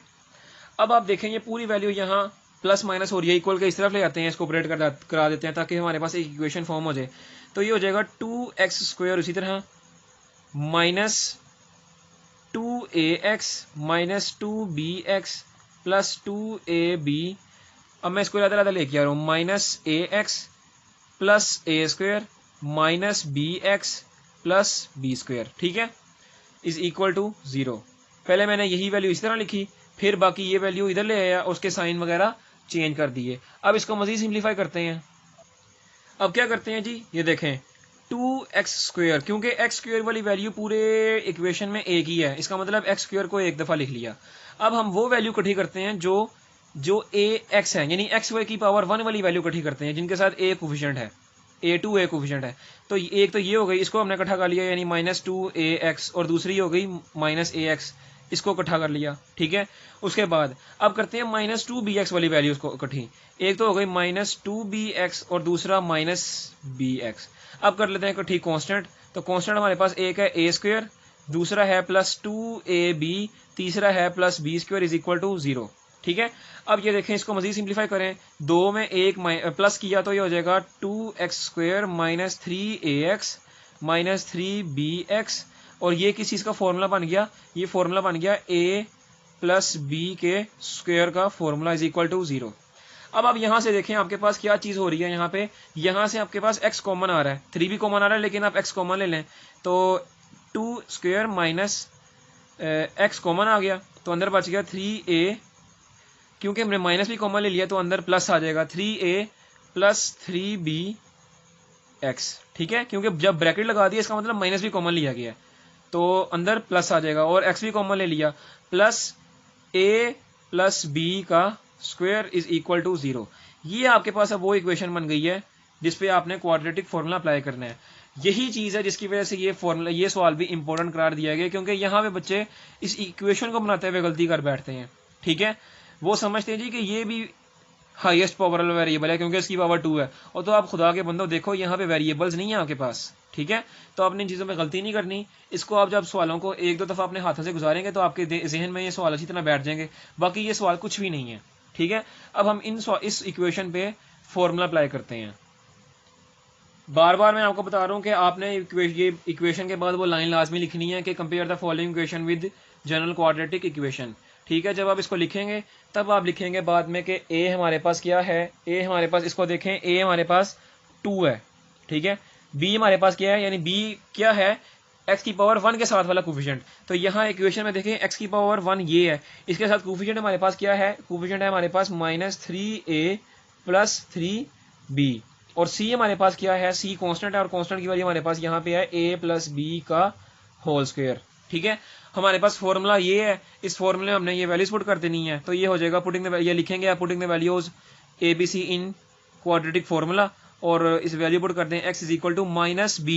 अब आप देखें ये पूरी वैल्यू यहाँ प्लस माइनस हो रही है, इक्वल के इस तरफ ले जाते हैं, इसको ऑपरेट करा देते हैं ताकि हमारे पास एक इक्वेशन फॉर्म हो जाए। तो ये हो जाएगा 2x² इसी तरह minus 2ax minus 2bx plus 2ab। अब मैं इसको ज़्यादा लेके आ रहा हूँ, minus ax plus a² minus bx plus b²। ठीक है, इज इक्वल टू 0। पहले मैंने यही वैल्यू इस तरह लिखी, फिर बाकी ये वैल्यू इधर ले आया, उसके साइन वगैरह चेंज कर दिए। अब इसको मजीद सिंप्लीफाई करते हैं। अब क्या करते हैं जी, ये देखें 2x², क्योंकि x² वाली वैल्यू पूरे इक्वेशन में एक ही है, इसका मतलब x² को एक दफ़ा लिख लिया। अब हम वो वैल्यू इकट्ठी करते हैं जो ax है, यानी x² की पावर 1 वाली वैल्यू इकट्ठी करते हैं जिनके साथ a कोफिशिएंट है, a2 कोफिशिएंट है। तो एक तो ये हो गई, इसको हमने इकट्ठा कर लिया यानी माइनस 2ax, और दूसरी हो गई माइनस ax, इसको इकट्ठा कर लिया। ठीक है, उसके बाद अब करते हैं माइनस 2bx वाली वैल्यूज को इकट्ठी। एक तो हो गई माइनस 2bx और दूसरा माइनस bx। अब कर लेते हैं इकट्ठी कांस्टेंट। तो कांस्टेंट हमारे पास एक है a², दूसरा है प्लस 2ab, तीसरा है plus b² is equal to 0। ठीक है, अब ये देखें, इसको मजीद सिंप्लीफाई करें, दो में एक प्लस किया तो ये हो जाएगा 2x² minus 3ax minus 3bx, और ये किस चीज़ का फॉर्मूला बन गया, ये फॉर्मूला बन गया a प्लस b के स्क्वायर का फॉर्मूला इज इक्वल टू 0। अब आप यहाँ से देखें आपके पास क्या चीज़ हो रही है, यहाँ पे यहाँ से आपके पास x कॉमन आ रहा है, 3 भी कॉमन आ रहा है, लेकिन आप x कॉमन ले लें तो 2² माइनस x कॉमन आ गया, तो अंदर बच गया 3a, क्योंकि हमने माइनस भी कॉमन ले लिया तो अंदर प्लस आ जाएगा 3a प्लस 3bx। ठीक है, क्योंकि जब ब्रैकेट लगा दिया इसका मतलब माइनस भी कॉमन लिया गया है, तो अंदर प्लस आ जाएगा, और x भी कॉमन ले लिया, प्लस a प्लस b का स्क्वायर इज इक्वल टू 0। ये आपके पास अब वो इक्वेशन बन गई है जिसपे आपने क्वाड्रेटिक फॉर्मूला अप्लाई करना है। यही चीज़ है जिसकी वजह से ये सवाल भी इंपॉर्टेंट करार दिया गया, क्योंकि यहाँ पे बच्चे इस इक्वेशन को बनाते हुए गलती कर बैठते हैं। ठीक है, वो समझते हैं जी कि ये भी हाईएस्ट पावर वाला वेरिएबल है क्योंकि इसकी पावर 2 है, और तो आप खुदा के बंदो देखो यहाँ पे वेरिएबल्स नहीं है आपके पास। ठीक है, तो आपने इन चीज़ों में गलती नहीं करनी। इसको आप जब सवालों को एक दो दफ़ा अपने हाथों से गुजारेंगे तो आपके जहन में ये सवाल अच्छी तरह बैठ जाएंगे, बाकी ये सवाल कुछ भी नहीं है। ठीक है, अब हम इस इक्वेशन पे फॉर्मूला अप्लाई करते हैं। बार बार मैं आपको बता रहा हूँ कि आपने ये इक्वेशन के बाद वो लाइन लाजमी लिखनी है कि compare the following equation with general quadratic equation. ठीक है, जब आप इसको लिखेंगे तब आप लिखेंगे बाद में कि a हमारे पास क्या है, a हमारे पास, इसको देखें, a हमारे पास 2 है। ठीक है, b हमारे पास क्या है, यानी b क्या है, x की पावर 1 के साथ वाला कोफिशिएंट। तो यहाँ इक्वेशन में देखें x की पावर 1 ये है, इसके साथ कोफिशिएंट हमारे पास क्या है, कोफिशिएंट है हमारे पास माइनस 3a प्लस 3b, और c हमारे पास क्या है, c कांस्टेंट है, और कांस्टेंट की वैल्यू हमारे पास यहाँ पे है a प्लस b का होल स्क्वायर। ठीक है, हमारे पास फॉर्मूला ये है, इस फॉर्मूले में हमने ये वैल्यूज पुट कर देनी है, तो ये हो जाएगा पुटिंग द, ये लिखेंगे आप putting the values ABC in quadratic formula, और इस वैल्यू पुट करते हैं x is equal to minus b।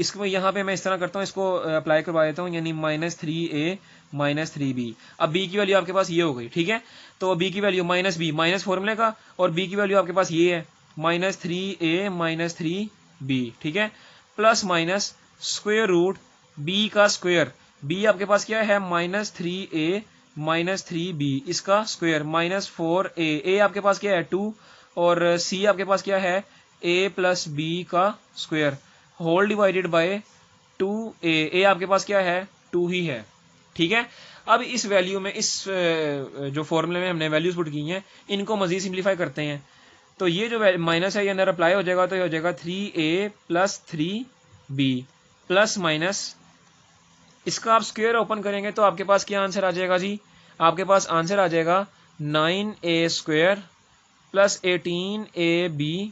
इसको यहाँ पे मैं इस तरह करता हूँ, इसको अप्लाई करवा देता हूँ, यानी माइनस 3a माइनस 3b। अब b की वैल्यू आपके पास ये हो गई। ठीक है, तो b की वैल्यू माइनस b, माइनस फॉर्मूले का, और b की वैल्यू आपके पास ये है माइनस 3a माइनस 3b। ठीक है, plus minus square root b का स्क्वायर, b आपके पास क्या है, माइनस 3a माइनस 3b, इसका स्क्वायर माइनस 4a, a आपके पास क्या है 2, और c आपके पास क्या है a प्लस b का square whole divided by 2a, a आपके पास क्या है 2 ही है। ठीक है, अब इस वैल्यू में, इस जो फॉर्मूले में हमने वैल्यूज पुट की हैं, इनको मजीद सिंप्लीफाई करते हैं। तो ये जो माइनस है ये अंदर अप्लाई हो जाएगा, तो ये हो जाएगा 3a plus 3b plus minus, इसका आप स्क्वायर ओपन करेंगे तो आपके पास क्या आंसर आ जाएगा जी, आपके पास आंसर आ जाएगा 9a² plus 18ab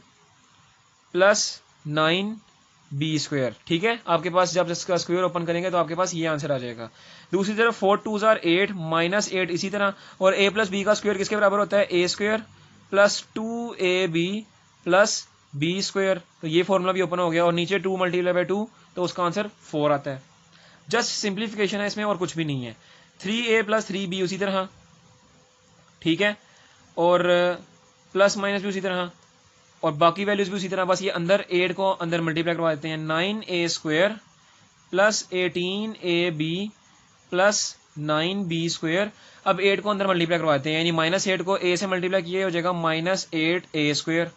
plus 9b²। ठीक है, आपके पास जब इसका स्क्वायर ओपन करेंगे तो आपके पास ये आंसर आ जाएगा। दूसरी तरफ 4 2s are 8 माइनस 8 इसी तरह, और a प्लस b का स्क्वायर किसके बराबर होता है, a² plus 2ab plus b²। तो ये फॉर्मूला भी ओपन हो गया, और नीचे 2 मल्टीप्लाई बाय 2, तो उसका आंसर 4 आता है। जस्ट सिंप्लीफिकेशन है इसमें, और कुछ भी नहीं है। 3a प्लस 3b उसी तरह, ठीक है, और प्लस माइनस भी उसी तरह, और बाकी वैल्यूज भी उसी तरह, बस ये अंदर 8 को अंदर मल्टीप्लाई करवा देते हैं। 9a² plus 18ab plus 9b²। अब 8 को अंदर मल्टीप्लाई करवा देते हैं, यानी -8 को a से मल्टीप्लाई किया हो जाएगा -8a²,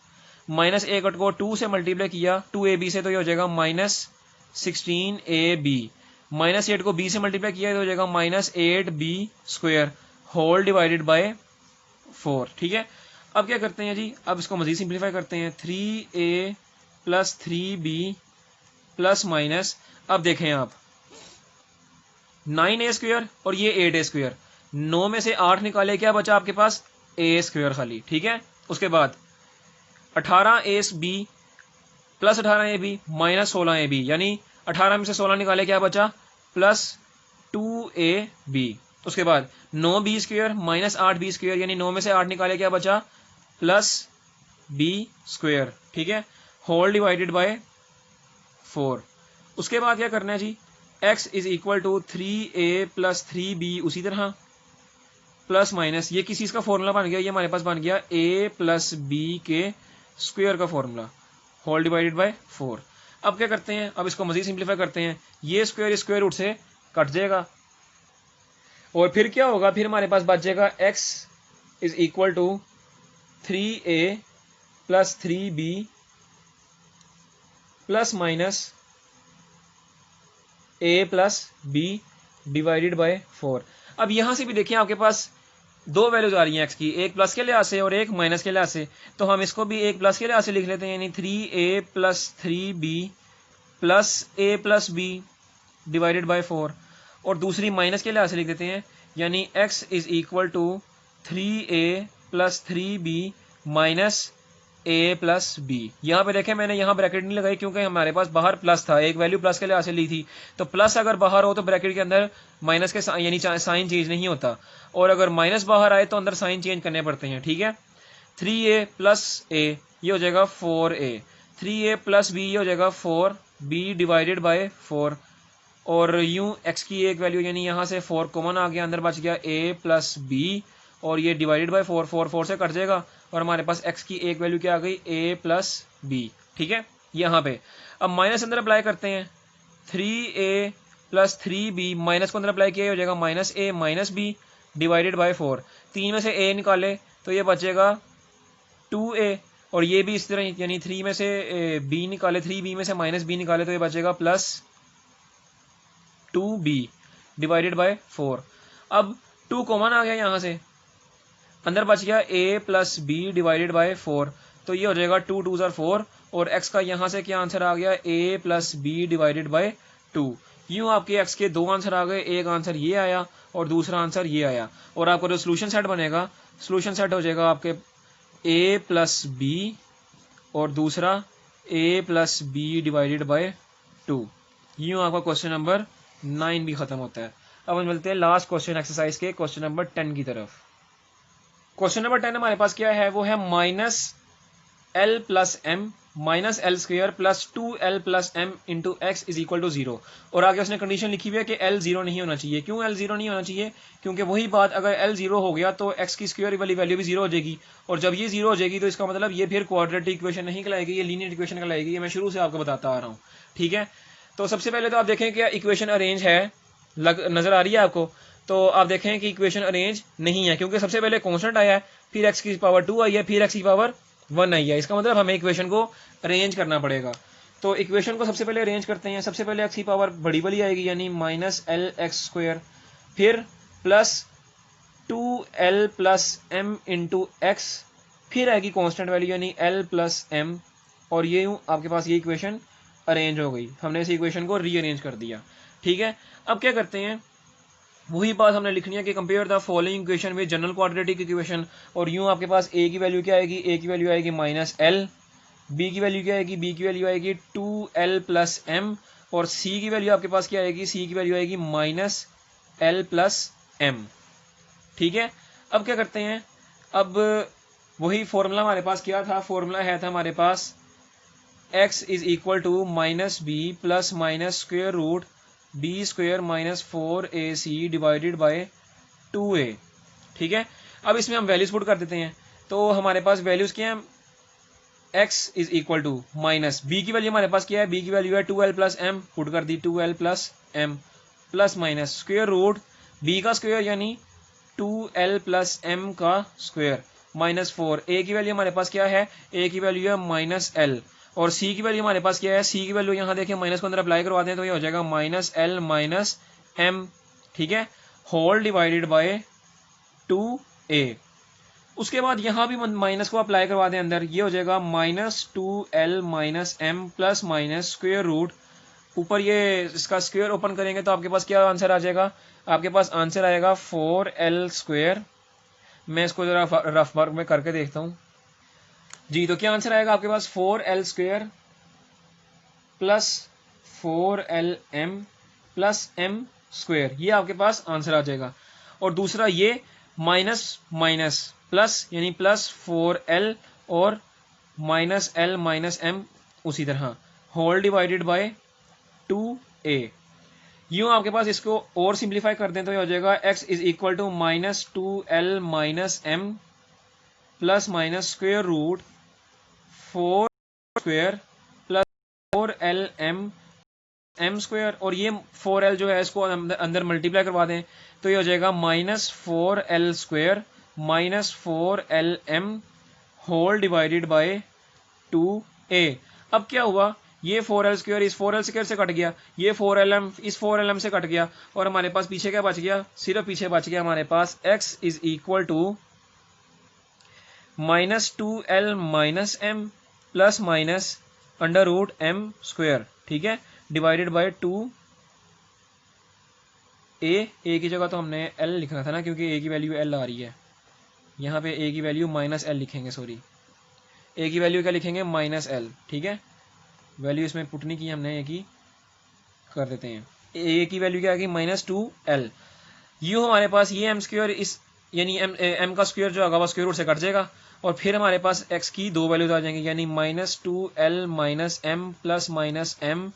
-8 को 2 से मल्टीप्लाई किया 2ab से तो ये हो जाएगा -16ab, -8 को b से मल्टीप्लाई किया तो हो जाएगा -8b² होल डिवाइडेड बाय 4। ठीक है, अब क्या करते हैं जी, अब इसको मजीद सिंप्लीफाई करते हैं। 3a plus 3b plus minus, अब देखें आप 9a² और ये 8a², 9 में से 8 निकाले, क्या बचा आपके पास a² खाली। ठीक है, उसके बाद 18ab plus 18ab minus 16ab, यानी 18 में से 16 निकाले, क्या बचा प्लस 2ab। उसके बाद 9b² माइनस 8b², यानी 9 में से 8 निकाले, क्या बचा प्लस b²। ठीक है, होल डिवाइडेड बाय 4। उसके बाद क्या करना है जी, x is equal to 3a plus 3b, उसी तरह प्लस माइनस, ये किस चीज़ का फॉर्मूला बन गया, ये हमारे पास बन गया a प्लस b के स्क्वायर का फॉर्मूला, होल डिवाइडेड बाय 4। अब क्या करते हैं, अब इसको मजीद सिंप्लीफाई करते हैं, ये स्क्वायर रूट से कट जाएगा और फिर क्या होगा, फिर हमारे पास बच जाएगा x is equal to 3a plus 3b plus minus a plus b divided by 4। अब यहां से भी देखिए आपके पास दो वैल्यूज आ रही हैं x की, एक प्लस के लिहाज से और एक माइनस के लिहाज से, तो हम इसको भी एक प्लस के लिहाज से लिख लेते हैं, यानी 3a plus 3b plus a plus b divided by 4, और दूसरी माइनस के लिहाज से लिख देते हैं, यानी x is equal to 3a plus 3b minus a plus b। यहाँ पे देखें मैंने यहाँ ब्रैकेट नहीं लगाई क्योंकि हमारे पास बाहर प्लस था, एक वैल्यू प्लस के लिहाज से ली थी, तो प्लस अगर बाहर हो तो ब्रैकेट के अंदर माइनस के यानी साइन चेंज नहीं होता, और अगर माइनस बाहर आए तो अंदर साइन चेंज करने पड़ते हैं। ठीक है, 3a प्लस a ये हो जाएगा 4a, 3a प्लस b ये हो जाएगा 4b डिवाइडेड बाय 4, और यूं x की एक वैल्यू यानी यहाँ से 4 कॉमन आ गया, अंदर बच गया a प्लस b, और ये डिवाइडेड बाय 4, 4 से कट जाएगा, और हमारे पास x की एक वैल्यू क्या आ गई a प्लस b। ठीक है, यहाँ पे अब माइनस अंदर अप्लाई करते हैं, 3a प्लस 3b माइनस को अंदर अप्लाई किया हो जाएगा minus a minus b divided by 4, 3 में से a निकाले तो ये बचेगा 2a, और ये भी इस तरह, यानी 3 में से b निकाले, 3b में से माइनस b निकाले तो ये बचेगा प्लस 2b डिवाइडेड बाय 4। अब 2 कॉमन आ गया यहाँ से, अंदर बच गया a plus b divided by 4, तो ये हो जाएगा 2 2 4, और x का यहाँ से क्या आंसर आ गया a plus b divided by 2। यूं आपके x के दो आंसर आ गए, एक आंसर ये आया और दूसरा आंसर ये आया, और आपका जो सोल्यूशन सेट बनेगा, सोल्यूशन सेट हो जाएगा आपके a प्लस b और दूसरा a plus b divided by 2। यूं आपका क्वेश्चन नंबर 9 भी खत्म होता है। अब हम चलते हैं लास्ट क्वेश्चन एक्सरसाइज के क्वेश्चन नंबर 10 की तरफ। क्वेश्चन नंबर 10 हमारे पास क्या है, वो है -l plus m minus L square plus 2l plus m into X is equal to 0, और आगे उसने कंडीशन लिखी हुई है कि l 0 नहीं होना चाहिए। क्यों l 0 नहीं होना चाहिए, क्योंकि वही बात, अगर l 0 हो गया तो x की स्क्वायर वाली वैल्यू भी 0 हो जाएगी, और जब ये 0 हो जाएगी तो इसका मतलब ये फिर क्वाड्रेटिक इक्वेशन नहीं कहलाएगी, ये लीनियर इक्वेशन कहलाएगी। ये मैं शुरू से आपको बताता आ रहा हूँ। ठीक है, तो सबसे पहले तो आप देखें कि इक्वेशन अरेंज है, नजर आ रही है आपको, तो आप देखें कि इक्वेशन अरेंज नहीं है, क्योंकि सबसे पहले कॉन्स्टेंट आया है, फिर एक्स की पावर 2 आई है, फिर एक्स की पावर 1 आई है, इसका मतलब हमें इक्वेशन को अरेंज करना पड़ेगा। तो इक्वेशन को सबसे पहले अरेंज करते हैं। सबसे पहले एक्स की पावर बड़ी वाली आएगी, यानी -lx², फिर plus 2l plus m into x, फिर आएगी कॉन्स्टेंट वैल्यू यानी l प्लस m, और ये यूँ आपके पास ये इक्वेशन अरेंज हो गई। हमने इस इक्वेशन को रीअरेंज कर दिया। ठीक है, अब क्या करते हैं, वही बात हमने लिखनी है कि compare the following equation with general quadratic equation, और यूं आपके पास a की वैल्यू क्या आएगी, a की वैल्यू आएगी -l, b की वैल्यू क्या आएगी, b की वैल्यू आएगी 2l प्लस m, और c की वैल्यू आपके पास क्या आएगी, c की वैल्यू आएगी -l प्लस m। ठीक है, अब क्या करते हैं, अब वही फॉर्मूला हमारे पास क्या था, फॉर्मूला है था हमारे पास x is equal to -b plus minus square root b² minus 4ac divided by 2a। ठीक है, अब इसमें हम वैल्यूज पुट कर देते हैं, तो हमारे पास वैल्यूज क्या हैं, X is equal to minus B की वैल्यू हमारे पास क्या है, बी की वैल्यू है 2l प्लस एम, पुट कर दी 2l plus M plus minus square root B का स्क्वेयर यानी 2l प्लस एम का स्क्वेयर माइनस 4। ए की वैल्यू हमारे पास क्या है, ए की वैल्यू है माइनस एल, और सी की वैल्यू हमारे पास क्या है, सी की वैल्यू यहाँ देखिए माइनस को अंदर अप्लाई करवा दें तो ये हो जाएगा माइनस एल माइनस एम, ठीक है, होल डिवाइडेड बाय 2a। उसके बाद यहाँ भी माइनस को अप्लाई करवा दें अंदर, ये हो जाएगा minus 2l minus M plus minus square root, ऊपर ये इसका स्क्वेयर ओपन करेंगे तो आपके पास क्या आंसर आ जाएगा, आपके पास आंसर आएगा 4l स्क्वेयर। मैं इसको जरा रफ वर्क में करके देखता हूँ जी, तो क्या आंसर आएगा आपके पास 4l square plus 4lm plus m square, ये आपके पास आंसर आ जाएगा। और दूसरा ये माइनस माइनस प्लस यानी प्लस 4l और माइनस l माइनस m उसी तरह होल डिवाइडेड बाय 2a। यूं आपके पास इसको और सिंप्लीफाई कर दें तो ये हो जाएगा x is equal to minus 2l minus m plus minus square root 4 square plus 4lm m square, और ये 4l जो है इसको अंदर मल्टीप्लाई करवा दें तो ये हो जाएगा minus 4l square minus 4lm whole divided by 2a। अब क्या हुआ, ये 4l स्क्वेयर इस 4l स्क्वेयर से कट गया, ये 4lm इस 4lm से कट गया, और हमारे पास पीछे क्या बच गया, सिर्फ पीछे बच गया हमारे पास x is equal to minus 2l minus m plus minus under root m square, ठीक है, डिवाइडेड बाय 2a। ए की जगह तो हमने l लिखना था ना, क्योंकि a की वैल्यू l आ रही है, यहाँ पे a की वैल्यू माइनस l लिखेंगे, सॉरी a की वैल्यू क्या लिखेंगे माइनस l, ठीक है, वैल्यू इसमें पुट नहीं की हमने, a की कर देते हैं, a की वैल्यू क्या आएगी माइनस 2l। यूँ हमारे पास ये m स्क्वेयर इस यानी m का स्क्वेयर जो होगा वो स्क्वेयर रूट से कट जाएगा, और फिर हमारे पास x की दो वैल्यूज आ जाएंगी यानी minus 2l minus m plus minus m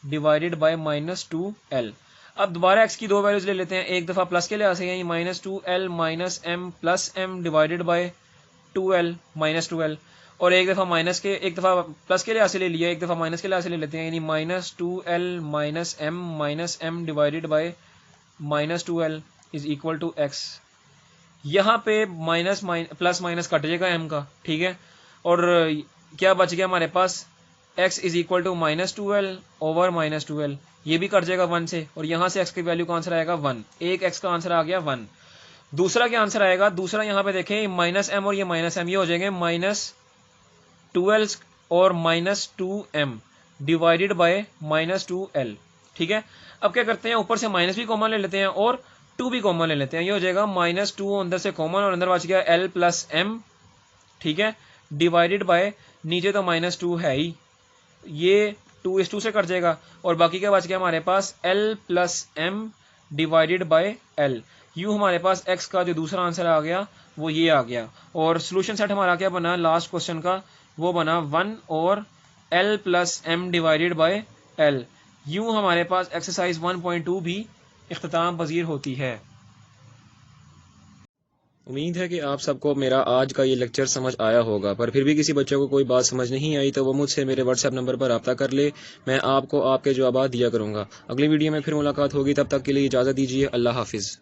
divided by minus 2l। अब दोबारा x की दो वैल्यूज ले लेते हैं, एक दफ़ा प्लस के लिहाज से यानी minus 2l minus m plus m divided bye 2l minus 2l, और एक दफ़ा माइनस के एक दफ़ा प्लस के लिहाज से ले लिया, एक दफ़ा माइनस के लिहाज से ले लेते हैं यानी minus 2l minus m divided by minus 2l is equal to x। यहाँ पे माइनस प्लस माइनस कट जाएगा m का, ठीक है, और क्या बच गया हमारे पास x is equal to minus 2l over minus 2l, ये भी कट जाएगा 1 से, और यहाँ से x की वैल्यू का आंसर आएगा 1, एक x का आंसर आ गया 1। दूसरा क्या आंसर आएगा, दूसरा यहाँ पे देखें माइनस m और ये माइनस m, ये हो जाएंगे माइनस 2l और minus 2m divided by minus 2l, ठीक है। अब क्या करते हैं, ऊपर से माइनस भी कॉमन ले लेते हैं और 2 भी कॉमन ले लेते हैं, ये हो जाएगा माइनस 2 अंदर से कॉमन और अंदर बच गया l प्लस m, ठीक है, डिवाइडेड बाय नीचे तो माइनस 2 है ही, ये 2 इस 2 से कट जाएगा, और बाकी क्या बच गया हमारे पास l plus m divided bye l। यूँ हमारे पास x का जो दूसरा आंसर आ गया वो ये आ गया, और सोल्यूशन सेट हमारा क्या बना लास्ट क्वेश्चन का, वो बना 1 और l plus m divided bye l। यूँ हमारे पास एक्सरसाइज 1.2 भी इख्तिताम पजीर होती है। उम्मीद है कि आप सबको मेरा आज का ये लेक्चर समझ आया होगा, पर फिर भी किसी बच्चे को कोई बात समझ नहीं आई तो वो मुझसे मेरे व्हाट्सएप नंबर पर रब्ता कर ले, मैं आपको आपके जवाब दिया करूँगा। अगली वीडियो में फिर मुलाकात होगी, तब तक के लिए इजाज़त दीजिए। अल्लाह हाफिज़।